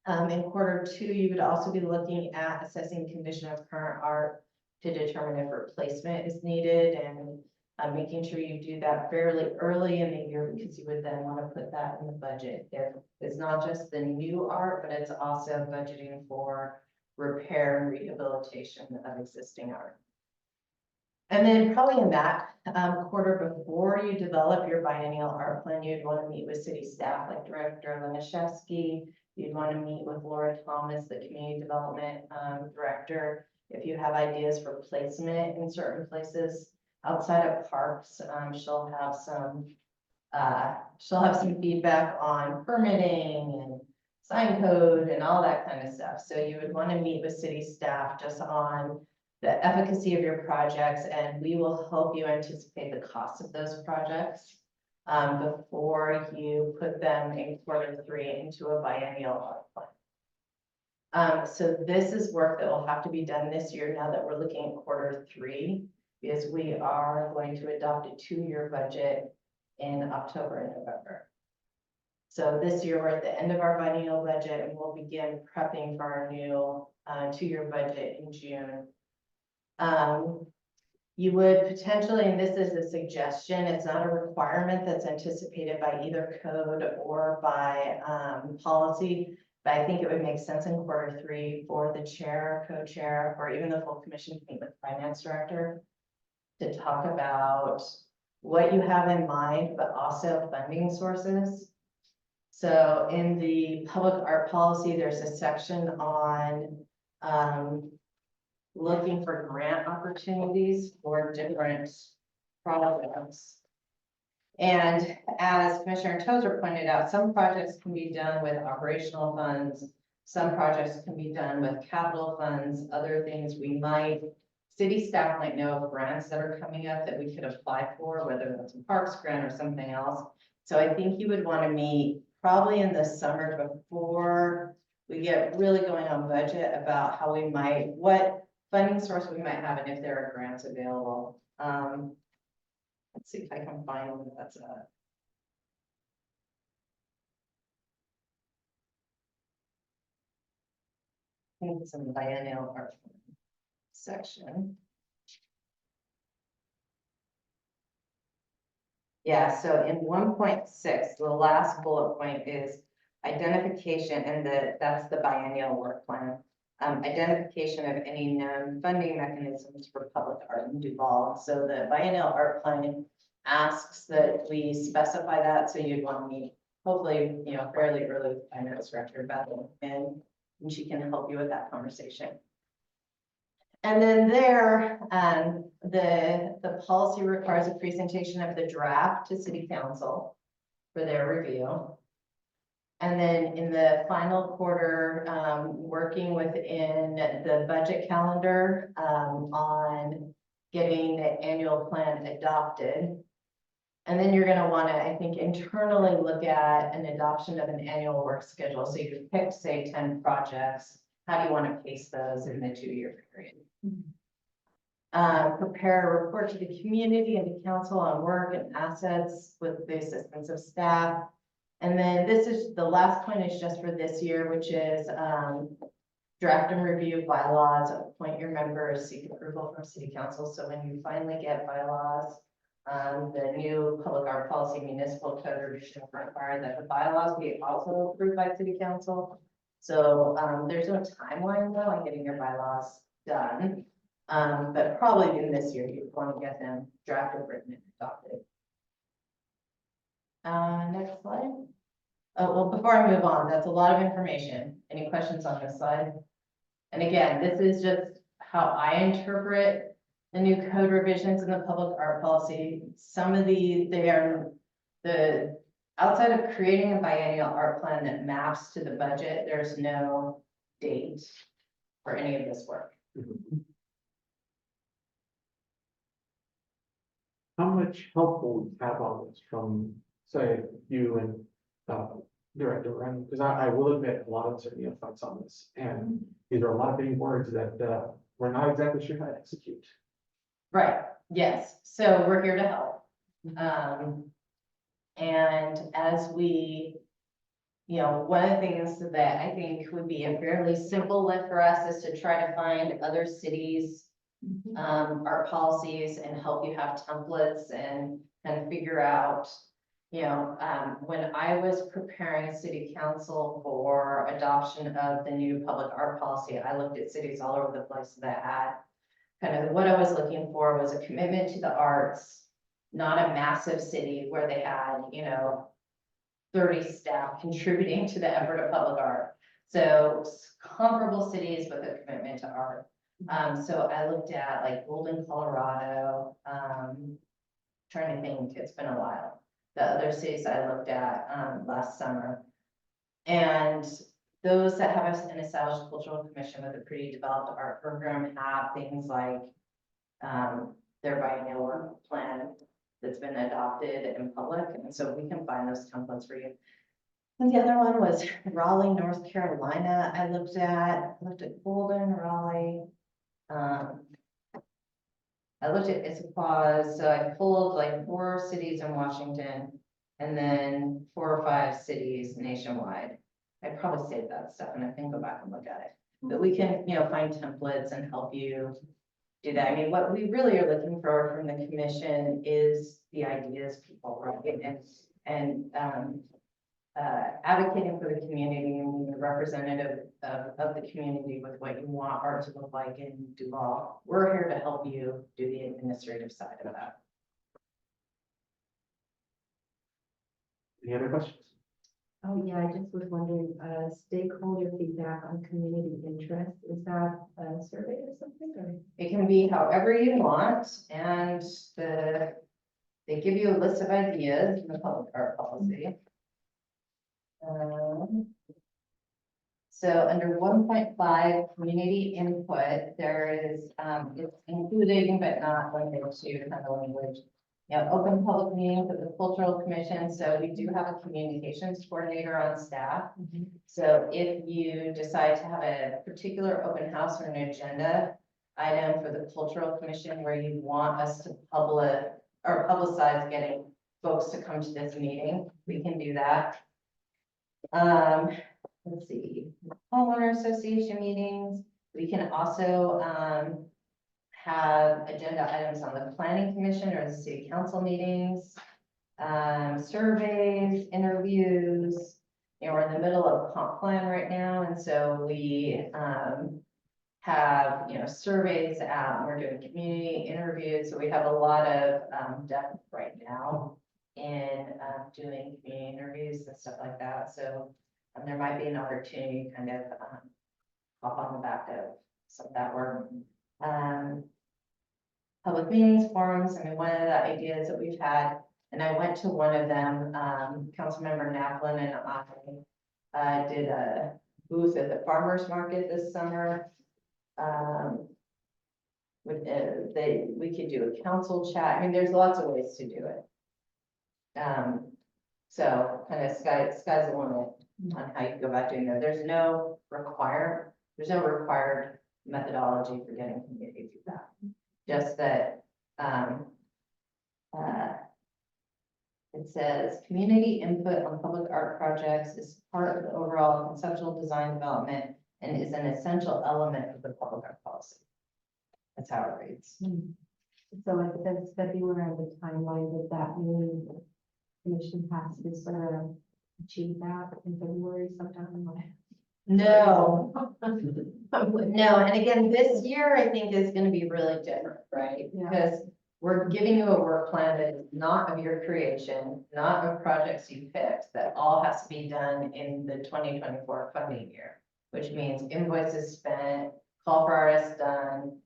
In Q2, you would also be looking at assessing condition of current art to determine if replacement is needed and making sure you do that fairly early in the year because you would then want to put that in the budget. It's not just the new art, but it's also budgeting for repair and rehabilitation of existing art. And then probably in that quarter before you develop your biennial art plan, you'd want to meet with city staff like Director Lenashevsky. You'd want to meet with Laura Thomas, the Community Development Director. If you have ideas for placement in certain places outside of parks, she'll have some feedback on permitting and sign code and all that kind of stuff. So you would want to meet with city staff just on the efficacy of your projects, and we will help you anticipate the cost of those projects before you put them in Q3 into a biennial art plan. So this is work that will have to be done this year now that we're looking at Q3, because we are going to adopt a 2-year budget in October and November. So this year, we're at the end of our biennial budget and we'll begin prepping for our new 2-year budget in June. You would potentially, and this is a suggestion, it's not a requirement that's anticipated by either code or by policy, but I think it would make sense in Q3 for the chair, co-chair, or even the full commission to meet with the finance director to talk about what you have in mind, but also funding sources. So in the public art policy, there's a section on looking for grant opportunities for different projects. And as Commissioner Tozer pointed out, some projects can be done with operational funds. Some projects can be done with capital funds. Other things city staff might know of grants that are coming up that we could apply for, whether that's a parks grant or something else. So I think you would want to meet probably in the summer before we get really going on budget about how we what funding source we might have and if there are grants available. Let's see if I can find one that's I think it's in the biennial art section. Yeah, so in 1.6, the last bullet point is identification, and that's the biennial work plan. Identification of any known funding mechanisms for public art in Duvall. So the biennial art plan asks that we specify that. So you'd want to meet, hopefully, fairly early with finance director Bethel, and she can help you with that conversation. And then there, the policy requires a presentation of the draft to city council for their review. And then in the final quarter, working within the budget calendar on getting the annual plan adopted. And then you're going to want to, I think, internally look at an adoption of an annual work schedule. So you picked, say, 10 projects. How do you want to pace those in the 2-year period? Prepare a report to the community and to council on work and assets with the assistance of staff. And then the last point is just for this year, which is draft and review bylaws, appoint your members, seek approval from city council. So when you finally get bylaws, the new public art policy municipal code revision require that the bylaws be also approved by city council. So there's no timeline though on getting your bylaws done. But probably in this year, you want to get them drafted, written, and adopted. Next slide. Oh, well, before I move on, that's a lot of information. Any questions on this slide? And again, this is just how I interpret the new code revisions in the public art policy. Some of outside of creating a biennial art plan that maps to the budget, there's no date for any of this work. How much help will we have on this from, say, you and director, and because I will admit, a lot of us are neophytes on this, and these are a lot of big words that we're not exactly sure how to execute. Right, yes, so we're here to help. And as we, one of the things that I think would be a fairly simple lift for us is to try to find other cities, art policies and help you have templates and kind of figure out, when I was preparing city council for adoption of the new public art policy, I looked at cities all over the place that had kind of what I was looking for was a commitment to the arts, not a massive city where they had, 30 staff contributing to the effort of public art. So comparable cities with a commitment to art. So I looked at like Golden, Colorado, trying to think, it's been a while. The other cities I looked at, last summer. And those that have an established cultural commission with a pretty developed art program have things like, their biennial work plan that's been adopted in public, and so we can find those templates for you. And the other one was Raleigh, North Carolina. I looked at Golden, Raleigh. I looked at Issaquah, so I pulled like 4 cities in Washington and then 4 or 5 cities nationwide. I'd probably save that stuff and I can go back and look at it. But we can, find templates and help you do that. I mean, what we really are looking for from the commission is the ideas people, right? And advocating for the community and being a representative of the community with what you want art to look like in Duvall. We're here to help you do the administrative side of that. Any other questions? Oh, yeah, I just was wondering, stakeholder feedback on community interest, is that a survey or something, or? It can be however you want, and they give you a list of ideas in the public art policy. So under 1.5 community input, there is, it's including but not limited to kind of language. Open public meetings with the cultural commission. So we do have a communications coordinator on staff. So if you decide to have a particular open house or an agenda item for the cultural commission where you want us to publicize getting folks to come to this meeting, we can do that. Let's see, homeowner association meetings. We can also have agenda items on the planning commission or the city council meetings, surveys, interviews. We're in the middle of comp plan right now, and so we have surveys out. We're doing community interviews, so we have a lot of depth right now in doing community interviews and stuff like that. So there might be an opportunity to kind of hop on the back of some of that work. Public meetings, forums. I mean, one of the ideas that we've had, and I went to one of them, Councilmember Naplin and I did a booth at the farmer's market this summer. We could do a council chat. I mean, there's lots of ways to do it. So kind of sky's the limit on how you go about doing that. There's no required methodology for getting community feedback. Just that it says community input on public art projects is part of the overall conceptual design development and is an essential element of the public art policy. That's how it reads. So if it says February, the timeline, does that mean the commission has to sort of achieve that in February sometime? No. No, and again, this year I think is gonna be really different, right? Yeah. Because we're giving you a work plan that is not of your creation, not of projects you picked, that all has to be done in the 2024 funding year, which means invoices spent, call for artists done,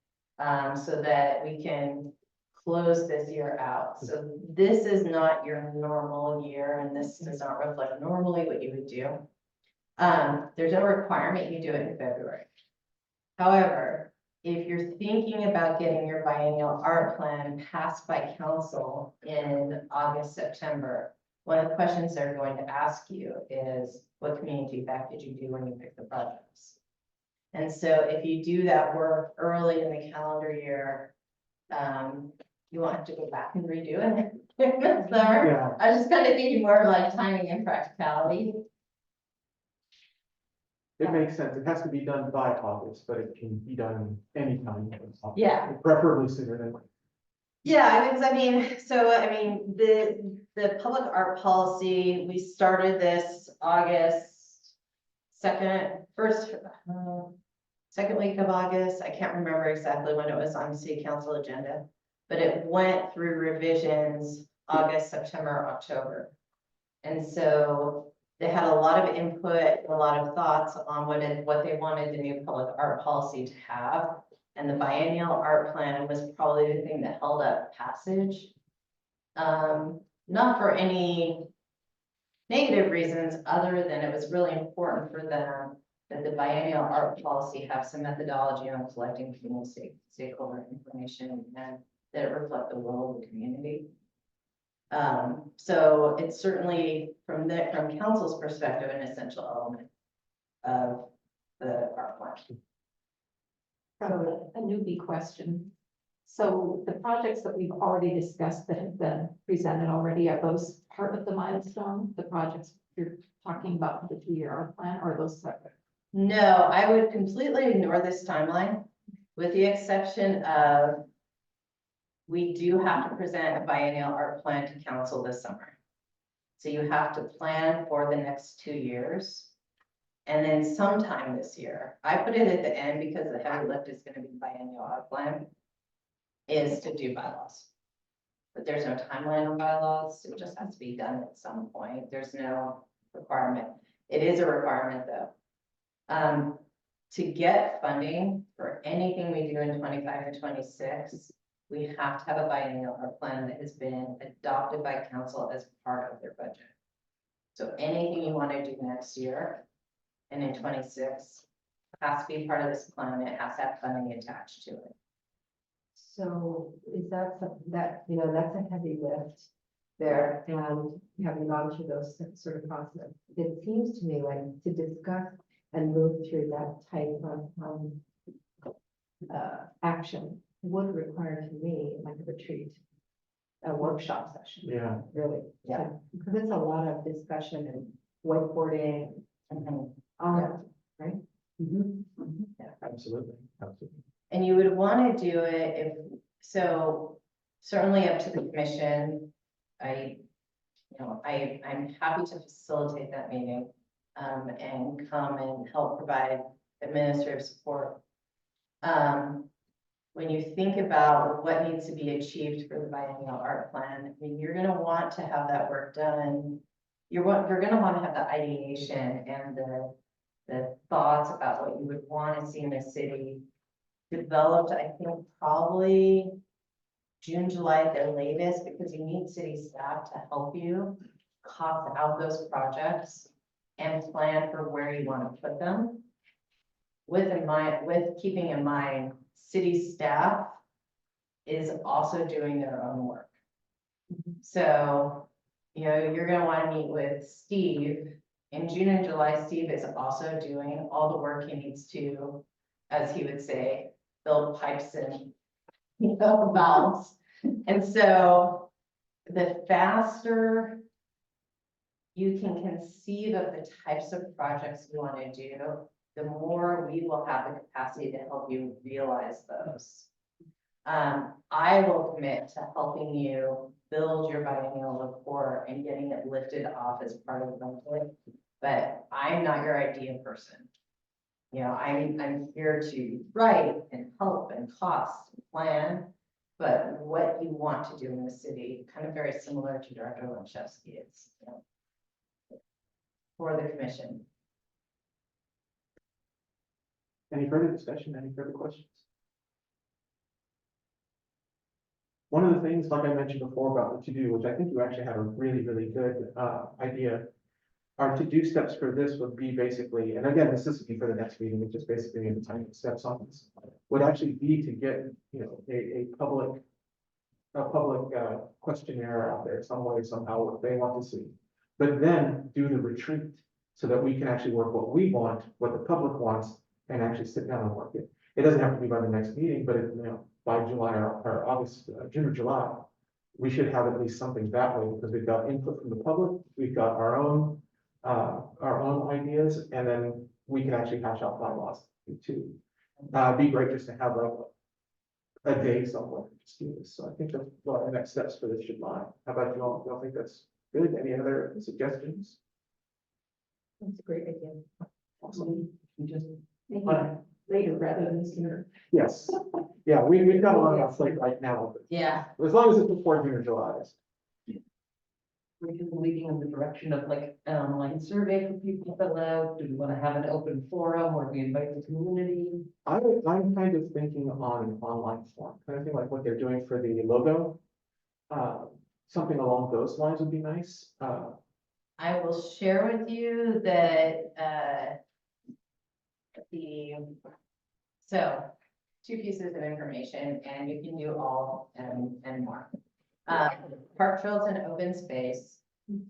so that we can close this year out. So this is not your normal year, and this does not reflect normally what you would do. There's no requirement you do it in February. However, if you're thinking about getting your biennial art plan passed by council in August, September, one of the questions they're going to ask you is, what community feedback did you do when you picked the projects? And so if you do that work early in the calendar year, you won't have to go back and redo it. So Yeah, I was just kind of thinking more of like timing and practicality. it makes sense. It has to be done by August, but it can be done anytime. Yeah. Preferably sooner than later. Yeah, because the public art policy, we started this August second week of August. I can't remember exactly when it was on the city council agenda, but it went through revisions August, September, October. And so they had a lot of input, a lot of thoughts on what they wanted the new public art policy to have. And the biennial art plan was probably the thing that held up passage. Not for any negative reasons, other than it was really important for them that the biennial art policy have some methodology on collecting community stakeholder information and that it reflect the will of the community. So it's certainly from council's perspective, an essential element of the art plan. So a newbie question. So the projects that we've already discussed that have been presented already, are those part of the milestone? The projects you're talking about for the 2-year art plan, or are those separate? No, I would completely ignore this timeline, with the exception of we do have to present a biennial art plan to council this summer. So you have to plan for the next 2 years. And then sometime this year, I put it at the end because the heavy lift is gonna be biennial art plan, is to do bylaws. But there's no timeline on bylaws, it just has to be done at some point, there's no requirement. It is a requirement though. To get funding for anything we do in 25 and 26, we have to have a biennial art plan that has been adopted by council as part of their budget. So anything you want to do next year and in 26 has to be part of this plan. It has to have funding attached to it. So is that something that, that's a heavy lift there, and having gone through those sort of process, it seems to me like to discuss and move through that type of action would require to me like a retreat, a workshop session. Yeah. Really. Yeah. Because it's a lot of discussion and whiteboarding and all that, right? Absolutely, absolutely. And you would want to do it if, so certainly up to the commission. I'm happy to facilitate that meeting and come and help provide administrative support. When you think about what needs to be achieved for the biennial art plan, I mean, you're gonna want to have that work done. You're gonna want to have the ideation and the thoughts about what you would want to see in the city developed, I think, probably June, July at the latest, because you need city staff to help you cost out those projects and plan for where you want to put them. With keeping in mind, city staff is also doing their own work. So, you're gonna want to meet with Steve. In June and July, Steve is also doing all the work he needs to, as he would say, build pipes and, valves. And so the faster you can conceive of the types of projects you want to do, the more we will have the capacity to help you realize those. I will commit to helping you build your biennial report and getting it lifted off as part of the budget, but I'm not your idea person. I'm here to write and help and cost and plan, but what you want to do in the city, kind of very similar to Director Lanchewski is, for the commission. Any further discussion, any further questions? One of the things, like I mentioned before about the to-do, which I think you actually have a really, really good idea. Our to-do steps for this would be basically, and again, this would be for the next meeting, it's just basically the tiny steps on this, would actually be to get, a public public questionnaire out there some way, somehow, what they want to see. But then do the retreat so that we can actually work what we want, what the public wants, and actually sit down and work it. It doesn't have to be by the next meeting, but by July or August, June or July, we should have at least something that way, because we've got input from the public, we've got our own ideas, and then we can actually hash out bylaws too. It'd be great just to have like a day somewhere to just do this. So I think that's what our next steps for this should lie. How about you all? Y'all think that's good? Any other suggestions? That's a great idea. Awesome. We just, Maybe later rather than sooner. Yes. Yeah, we've got a lot on our plate right now, Yeah, but as long as it's before June or July. we can leading in the direction of like an online survey for people to fill out. Do we want to have an open forum where we invite the community? I'm kind of thinking on an online form, kind of thing like what they're doing for the logo. Something along those lines would be nice. I will share with you that, so, two pieces of information, and you can do all and more. Park Trails and Open Space,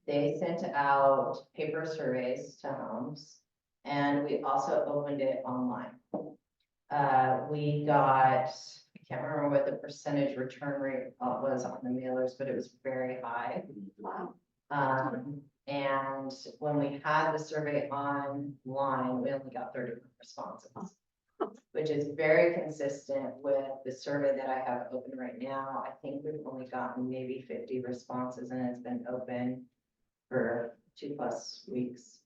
they sent out paper surveys to homes, and we also opened it online. We got, I can't remember what the percentage return rate was on the mailers, but it was very high. Wow. And when we had the survey online, we only got 30 responses, which is very consistent with the survey that I have open right now. I think we've only gotten maybe 50 responses, and it's been open for 2+ weeks.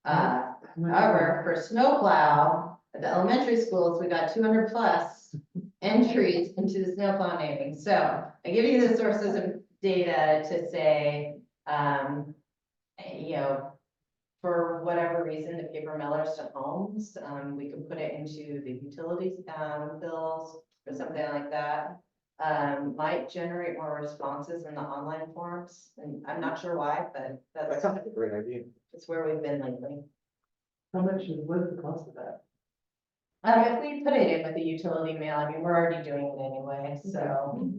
However, for snowplow, at the elementary schools, we got 200+ entries into the snowplow naming. So I give you the sources of data to say, for whatever reason, the paper mailers to homes, we could put it into the utilities bills or something like that. Might generate more responses in the online forms, and I'm not sure why, but That that's sounds like a great idea. where we've been lately. How much was the cost of that? If we put it in with the utility mail, I mean, we're already doing it anyway, so,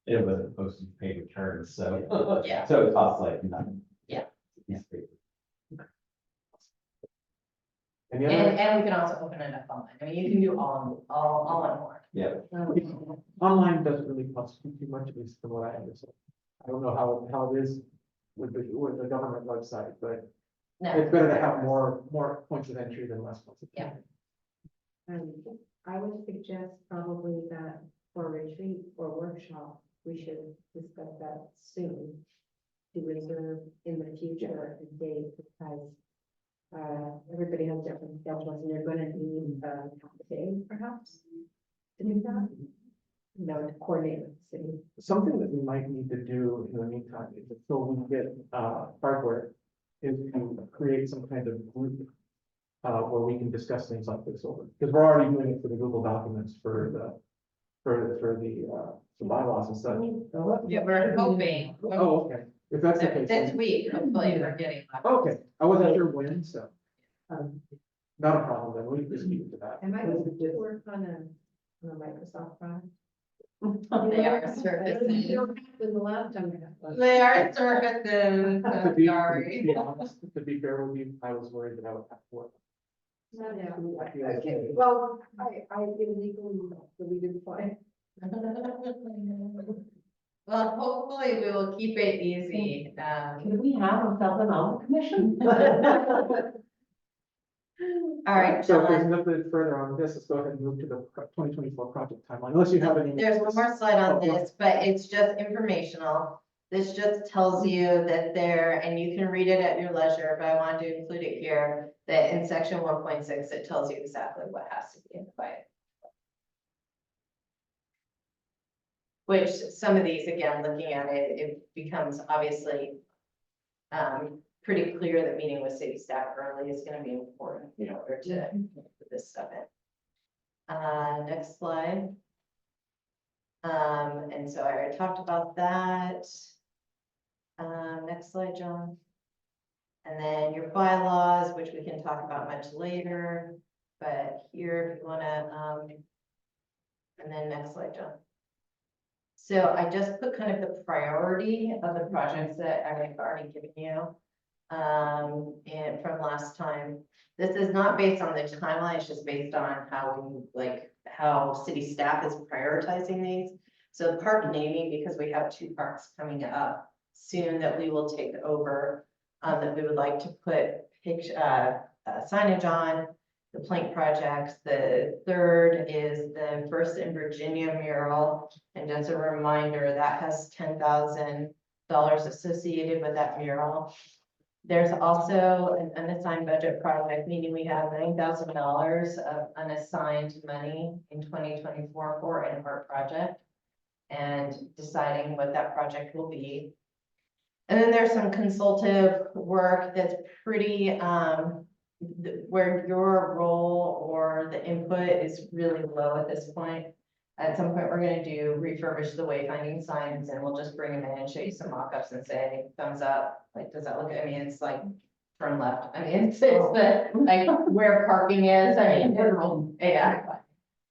It was supposed to pay returns, so. Yeah. So it costs like nothing. Yeah. Yeah. Any other, and we can also open it up online. I mean, you can do all in one. Yeah. online doesn't really cost too much, at least from what I understand. I don't know how it is with the government website, but No. it's better to have more points of entry than less points of entry. I would suggest probably that for retreat or workshop, we should discuss that soon. To reserve in the future a date, because everybody has different schedules, and you're gonna need a day perhaps to do that. To coordinate with the city. Something that we might need to do in the meantime is until we get hardware, is to create some kind of group where we can discuss things like this over, because we're already doing it for the Google documents for the bylaws and stuff. Yeah, we're hoping. Oh, okay, if that's the case. This then- week, hopefully, we're getting. Okay, I wasn't sure when, so. Not a problem, then we can just keep it to that. Am I going to work on a Microsoft Drive? They are surfacing. In the last time. They are surfacing, To so be sorry. honest, to be fair with you, I was worried that I would have to work. Okay, well, I illegally deleted the file. Well, hopefully we will keep it easy. Can we have a Felton on the commission? All right, So if there's John, nothing further on this, let's go ahead and move to the 2024 project timeline, unless you have any. there's one more slide on Oh, yeah. this, but it's just informational. This just tells you that there, and you can read it at your leisure, but I wanted to include it here, that in section 1.6, it tells you exactly what has to be invited. Which some of these, again, looking at it, it becomes obviously pretty clear that meeting with city staff early is gonna be important in order to put this stuff in. Next slide. And so I already talked about that. Next slide, John. And then your bylaws, which we can talk about much later, but here, if you wanna, and then next slide, John. So I just put kind of the priority of the projects that I've already given you. And from last time, this is not based on the timeline, it's just based on how city staff is prioritizing these. So park naming, because we have 2 parks coming up soon that we will take over, that we would like to put signage on. The Plank projects, the third is the First in Virginia mural, and just a reminder, that has $10,000 associated with that mural. There's also an unassigned budget project, meaning we have $9,000 of unassigned money in 2024 for an art project, and deciding what that project will be. And then there's some consultative work that's pretty, where your role or the input is really low at this point. At some point, we're gonna do refurbish the wayfinding signs, and we'll just bring them in and show you some mock-ups and say, thumbs up, like, does that look, I mean, it's like turn left, I mean, it's the, like, where parking is, I mean, yeah.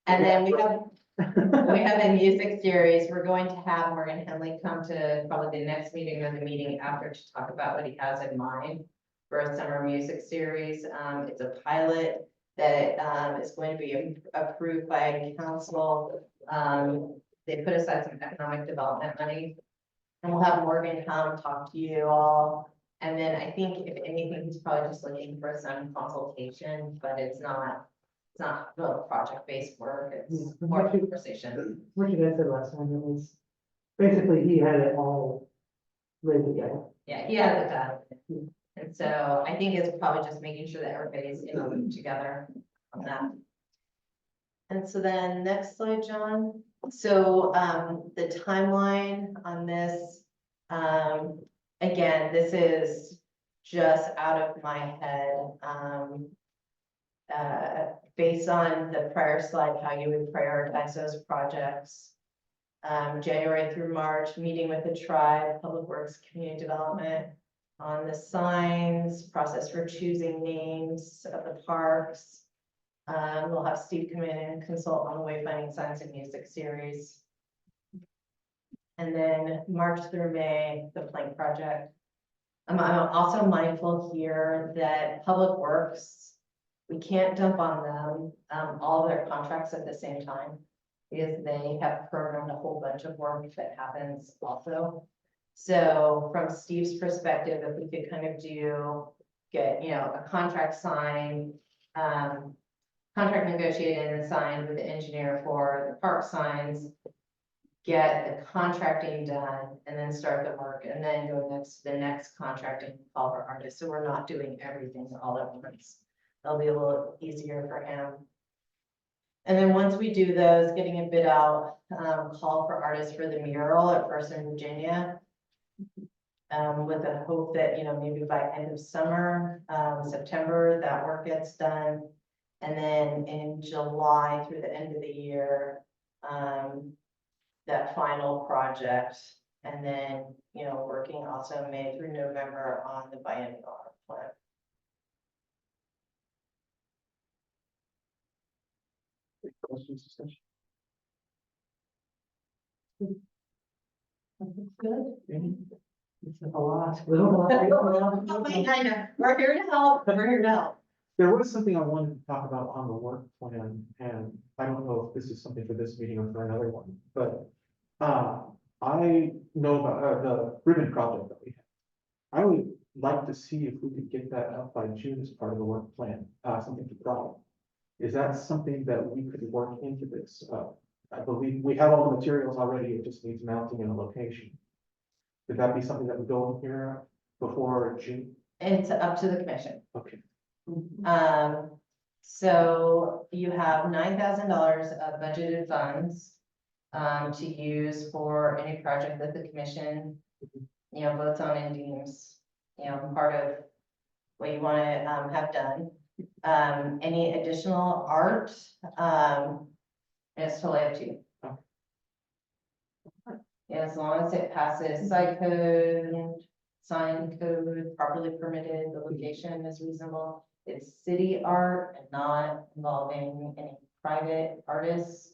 And then we have a music series we're going to have, and we're gonna have Lee come to probably the next meeting or the meeting after to talk about what he has in mind for a summer music series. It's a pilot that is going to be approved by council. They put aside some economic development money, and we'll have Morgan come talk to you all. And then I think if anything, he's probably just looking for some consultation, but it's not real project-based work, it's more conversation. What you guys said last time, it was, basically, he had it all ready to go. Yeah, he has it done. And so I think it's probably just making sure that everybody's in a loop together on that. And so then next slide, John. So the timeline on this, again, this is just out of my head. Based on the prior slide, how you would prioritize those projects. January through March, meeting with the tribe, Public Works, Community Development. On the signs, process for choosing names of the parks. We'll have Steve come in and consult on the wayfinding signs and music series. And then March through May, the Plank project. I'm also mindful here that Public Works, we can't dump on them all their contracts at the same time, because they have programmed a whole bunch of work that happens also. So from Steve's perspective, if we could kind of get a contract signed, contract negotiated and signed with the engineer for the park signs, get the contracting done, and then start the work, and then go next to the next contracting call for artists. So we're not doing everything all at once. That'll be a little easier for him. And then once we do those, getting a bid out, call for artists for the mural at First in Virginia. With the hope that, maybe by end of summer, September, that work gets done. And then in July through the end of the year, that final project. And then, working also May through November on the biennial plan. Questions, discussion? Good. Any? It's a lot. I know, we're here to help, we're here to help. There was something I wanted to talk about on the work plan, and I don't know if this is something for this meeting or for another one, but I know about the ribbon project that we have. I would like to see if we could get that up by June as part of the work plan, something to draw. Is that something that we could work into this? I believe we have all the materials already, it just needs mounting in a location. Could that be something that would go in here before June? It's up to the commission. Okay. So you have $9,000 of budgeted funds to use for any project that the commission, votes on and deems, part of what you want to have done. Any additional art, it's totally up to you. As long as it passes site code, sign code, properly permitted, the location is reasonable. It's city art and not involving any private artists.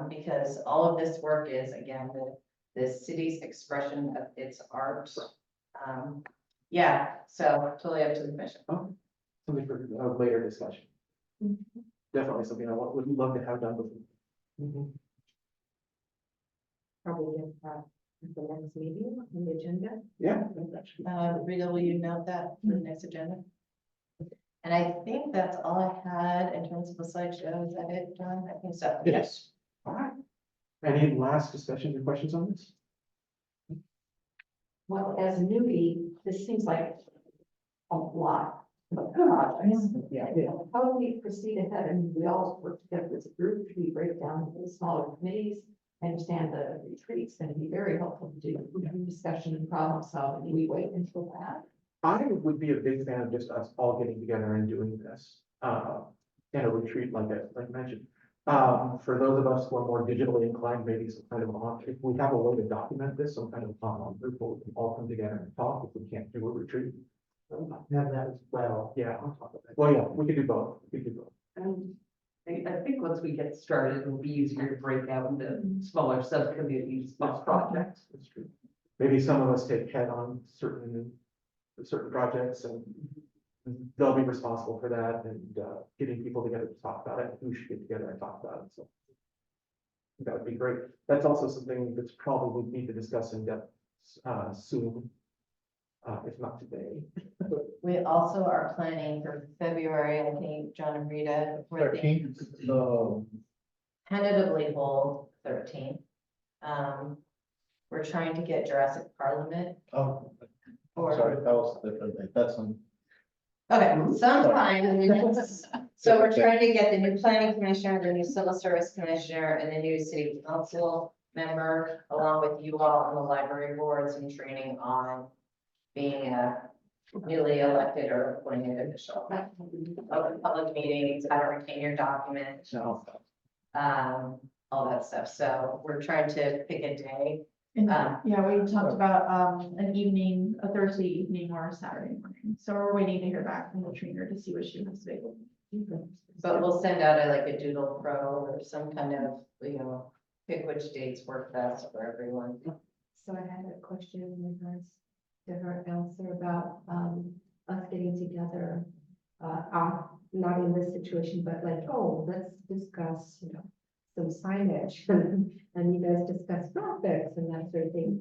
Because all of this work is, again, the city's expression of its art. Yeah, so totally up to the commission. Something for a later discussion. Definitely something would love to have done with. Mhm. Probably get that at the next meeting on the agenda. Yeah. Rita, will you note that for the next agenda? And I think that's all I had in terms of the slideshow. Is that it, John? I think so. Yes. All right. Any last discussions or questions on this? Well, as a newbie, this seems like a lot of projects. Yeah. How do we proceed ahead? And we all work together as a group, we break down into smaller committees. I understand the retreat's going to be very helpful to do discussion and problem solving. Do we wait until that? I would be a big fan of just us all getting together and doing this, in a retreat like I mentioned. For those of us who are more digitally inclined, maybe some kind of, if we have a way to document this, some kind of, group where we can all come together and talk, if we can't do a retreat. Have that as well. Yeah, on top of that. Well, yeah, we could do both. We could do both. And I think once we get started, it'll be easier to break out into smaller subcommittees by project. That's true. Maybe some of us take head on certain projects and they'll be responsible for that and, getting people together to talk about it. We should get together and talk about it. So that would be great. That's also something that's probably we need to discuss in depth, soon. If not today. We also are planning for February, I think, John and Rita. we're thinking- Tentatively hold 13th. We're trying to get Jurassic Parliament. Oh, Or- sorry, that was a different day. That's on. Okay, sometime in the next, so we're trying to get the new planning commissioner, the new civil service commissioner, and the new city council member, along with you all on the library boards and training on being a newly elected or appointed official. Open public meetings, how to retain your documents, So, all that stuff. So we're trying to pick a day. And, yeah, we talked about, an evening, a Thursday evening or a Saturday morning. So we're waiting to hear back from the trainer to see what she has available. But we'll send out a doodle pro or some kind of, pick which dates work best for everyone. So I had a question in regards to her answer about, us getting together. Not in this situation, but like, oh, let's discuss, some signage and you guys discuss graphics and that sort of thing.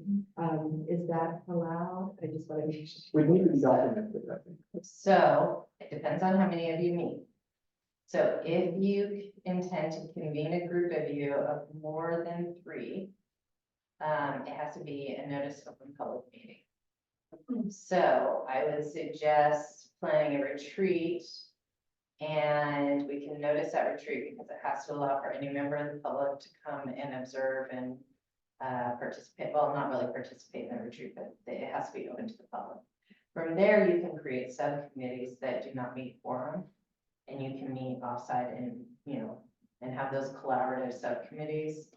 Is that allowed? I just want to make sure. we need to be documented, I think. So it depends on how many of you meet. So if you intend to convene a group of you of more than 3, it has to be a notice of open public meeting. So I would suggest planning a retreat. And we can notice that retreat because it has to allow for any member of the public to come and observe and participate. Well, not really participate in the retreat, but it has to be open to the public. From there, you can create subcommittees that do not meet quorum. And you can meet offsite and, and have those collaborative subcommittees.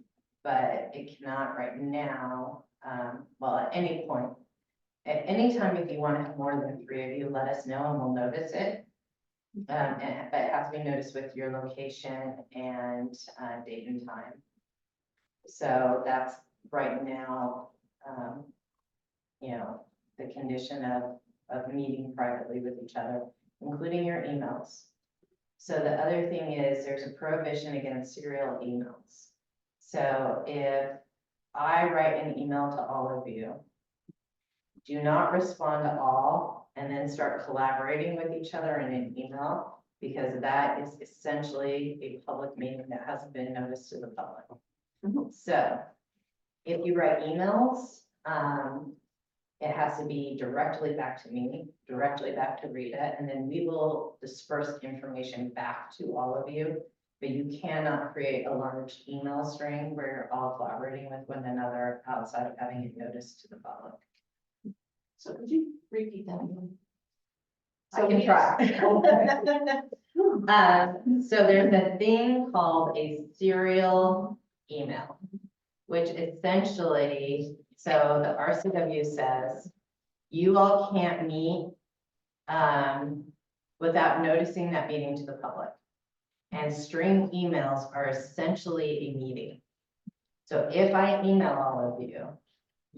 But it cannot right now, well, at any point, at any time, if you want to have more than 3 of you, let us know and we'll notice it. But it has to be noticed with your location and date and time. So that's right now, the condition of meeting privately with each other, including your emails. So the other thing is there's a prohibition against serial emails. So if I write an email to all of you, do not respond to all and then start collaborating with each other in an email, because that is essentially a public meeting that hasn't been noticed to the public. So if you write emails, it has to be directly back to me, directly back to Rita, and then we will disperse information back to all of you. But you cannot create a large email string where you're all collaborating with one another outside of having it noticed to the public. So could you repeat that again? I can try. So there's a thing called a serial email, which essentially, so the RCW says, you all can't meet without noticing that meeting to the public. And string emails are essentially a meeting. So if I email all of you,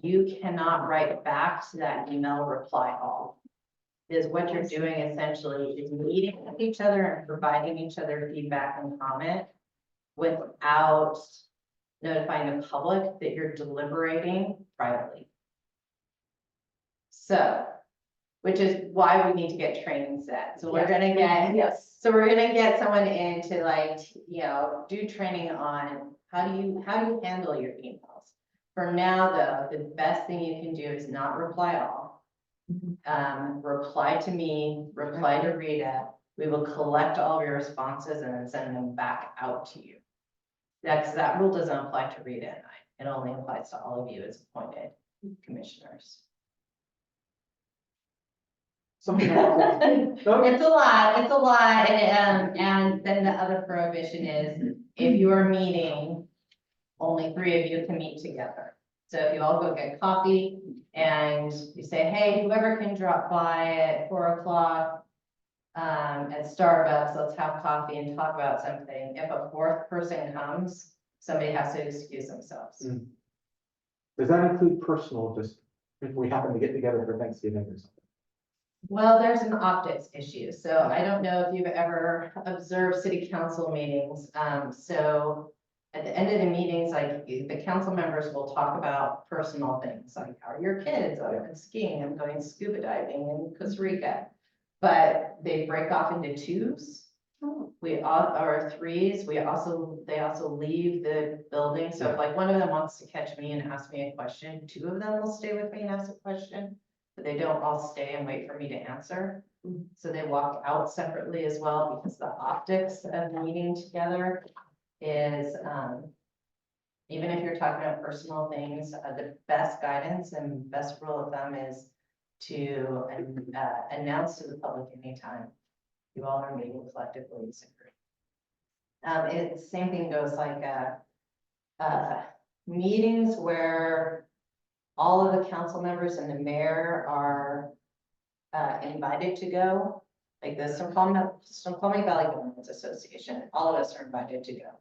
you cannot write back to that email reply all. Is what you're doing essentially is meeting with each other and providing each other feedback and comment without notifying the public that you're deliberating privately. So, which is why we need to get training set. So we're gonna get, Yes. so we're gonna get someone in to like, you know, do training on how do you handle your emails. For now, though, the best thing you can do is not reply all. Reply to me, reply to Rita. We will collect all of your responses and then send them back out to you. That rule doesn't apply to Rita and I. It only applies to all of you as appointed commissioners. Something else. No, It's a lot, and then the other prohibition is, if you are meeting, only 3 of you can meet together. So if you all go get coffee, and you say, hey, whoever can drop by at 4 o'clock, at Starbucks, let's have coffee and talk about something. If a 4th person comes, somebody has to excuse themselves. Does that include personal, just if we happen to get together for Thanksgiving or something? Well, there's an optics issue, so I don't know if you've ever observed city council meetings. So at the end of the meetings, like the council members will talk about personal things, like how are your kids? Oh, I've been skiing, I'm going scuba diving in Costa Rica. But they break off into 2s. We all, or 3s. They also leave the building. So if like one of them wants to catch me and ask me a question, 2 of them will stay with me and ask a question. But they don't all stay and wait for me to answer. So they walk out separately as well, because the optics of meeting together is, even if you're talking about personal things, the best guidance and best rule of thumb is to announce to the public anytime you all are meeting collectively as a group. Same thing goes like meetings where all of the council members and the mayor are invited to go, like the Snoqualmie Valley Governments Association, all of us are invited to go.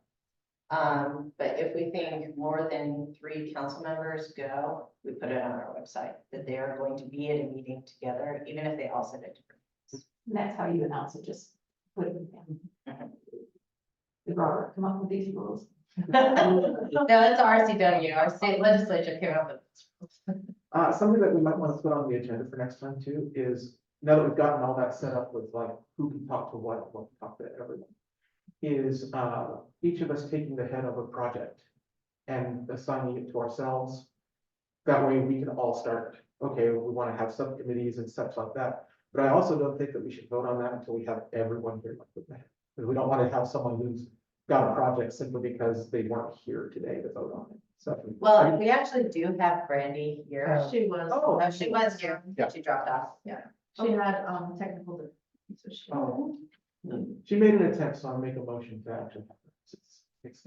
But if we think more than 3 council members go, we put it on our website that they are going to be at a meeting together, even if they all sit at different. And that's how you announce it, just put it in. Did Robert come up with these rules? No, it's RCW, our state legislature came up with this. Something that we might want to put on the agenda for next time too is, now that we've gotten all that set up with like who can talk to what can talk to everyone, is each of us taking the head of a project and assigning it to ourselves. That way we can all start, okay, we want to have subcommittees and such like that. But I also don't think that we should vote on that until we have everyone here. Because we don't want to have someone who's got a project simply because they weren't here today to vote on it. So. Well, we actually do have Brandy here. She was. Oh. Oh, she was here. Yeah. She dropped off. Yeah, she had, technical difficulties, so she. Oh. She made an attempt, so I'll make a motion to actually have her. Is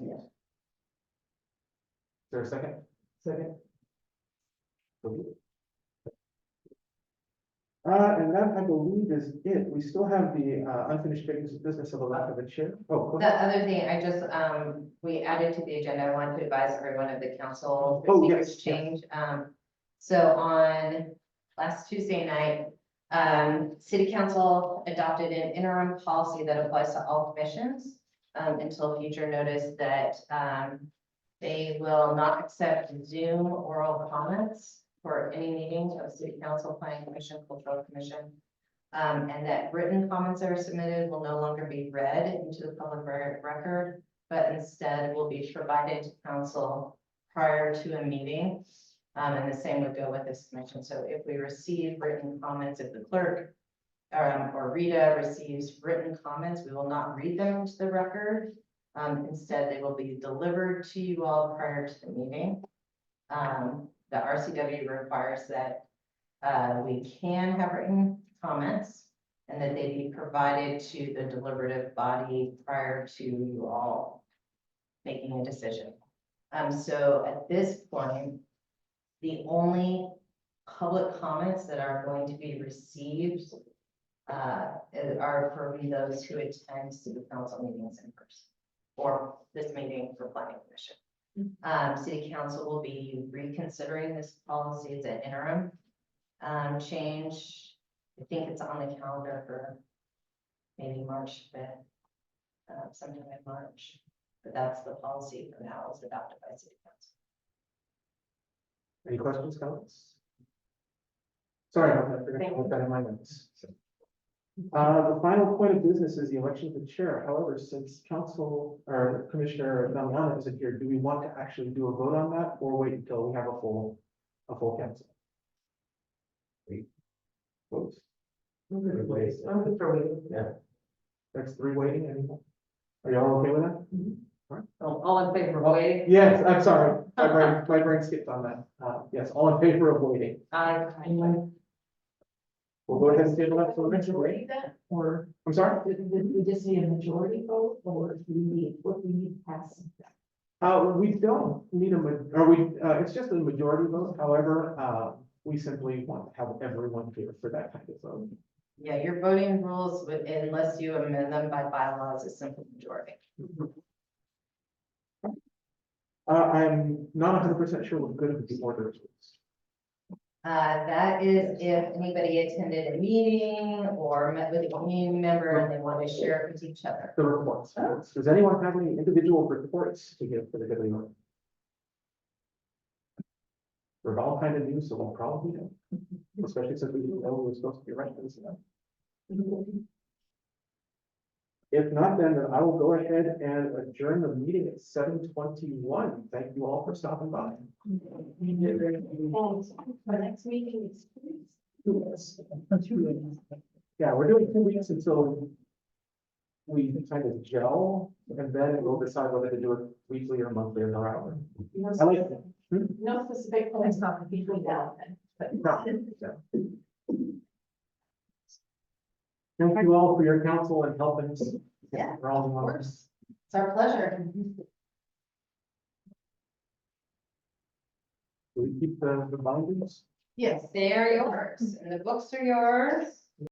there a second? Second. And that, I believe, is it. We still have the unfinished business of the lack of a chair. Oh, go The ahead. other thing, I just, we added to the agenda, I wanted to advise everyone of the council Oh, procedures yes, yes. change. So on last Tuesday night, city council adopted an interim policy that applies to all commissions until future notice that they will not accept Zoom oral comments for any meetings of city council, planning commission, cultural commission. And that written comments that are submitted will no longer be read into the public record, but instead will be provided to council prior to a meeting. And the same would go with this commission. So if we receive written comments, if the clerk or Rita receives written comments, we will not read them into the record. Instead, they will be delivered to you all prior to the meeting. The RCW requires that we can have written comments and that they be provided to the deliberative body prior to you all making a decision. So at this point, the only public comments that are going to be received are for those who attend city council meetings in person, or this meeting for planning commission. City council will be reconsidering this policy as an interim change. I think it's on the calendar for maybe March 5th, sometime in March. But that's the policy for now, is adopted by city council. Any questions, comments? Sorry about that, I forgot to put that in my notes. The final point of business is the election of the chair. However, since council or Commissioner Damiano isn't here, do we want to actually do a vote on that or wait until we have a full council? Wait. Votes. I'm good for waiting. That's three waiting, anyone? Are y'all okay with that? All in favor of waiting? Yes, I'm sorry, my brain skipped on that. Yes, all in favor of waiting. We'll go ahead and table that for the next week. Or I'm sorry? we just need a majority vote, or do we need, what we need to pass? We don't need or we, it's just a majority vote, however, we simply want to have everyone here for that kind of vote. Yeah, your voting rules, unless you amend them by bylaws, is simple majority. I'm not 100% sure what good of the order is. That is if anybody attended a meeting or met with a community member and they want to share it with each other. The reports. Does anyone have any individual reports to give for the good of the order? We're all kind of new, so we'll probably know, especially since we didn't know we were supposed to be residents of that. If not, then I will go ahead and adjourn the meeting at 7:21. Thank you all for stopping by. Our next meeting is. Yeah, we're doing 2 weeks until we kind of gel, and then we'll decide whether to do it weekly or monthly or hourly. I like it. No specific plans not between now and then, but. No. Thank you all for your counsel and helping us. Yeah, We're all of involved. course. It's our pleasure. Do we keep the bindings? Yes, they are yours, and the books are yours.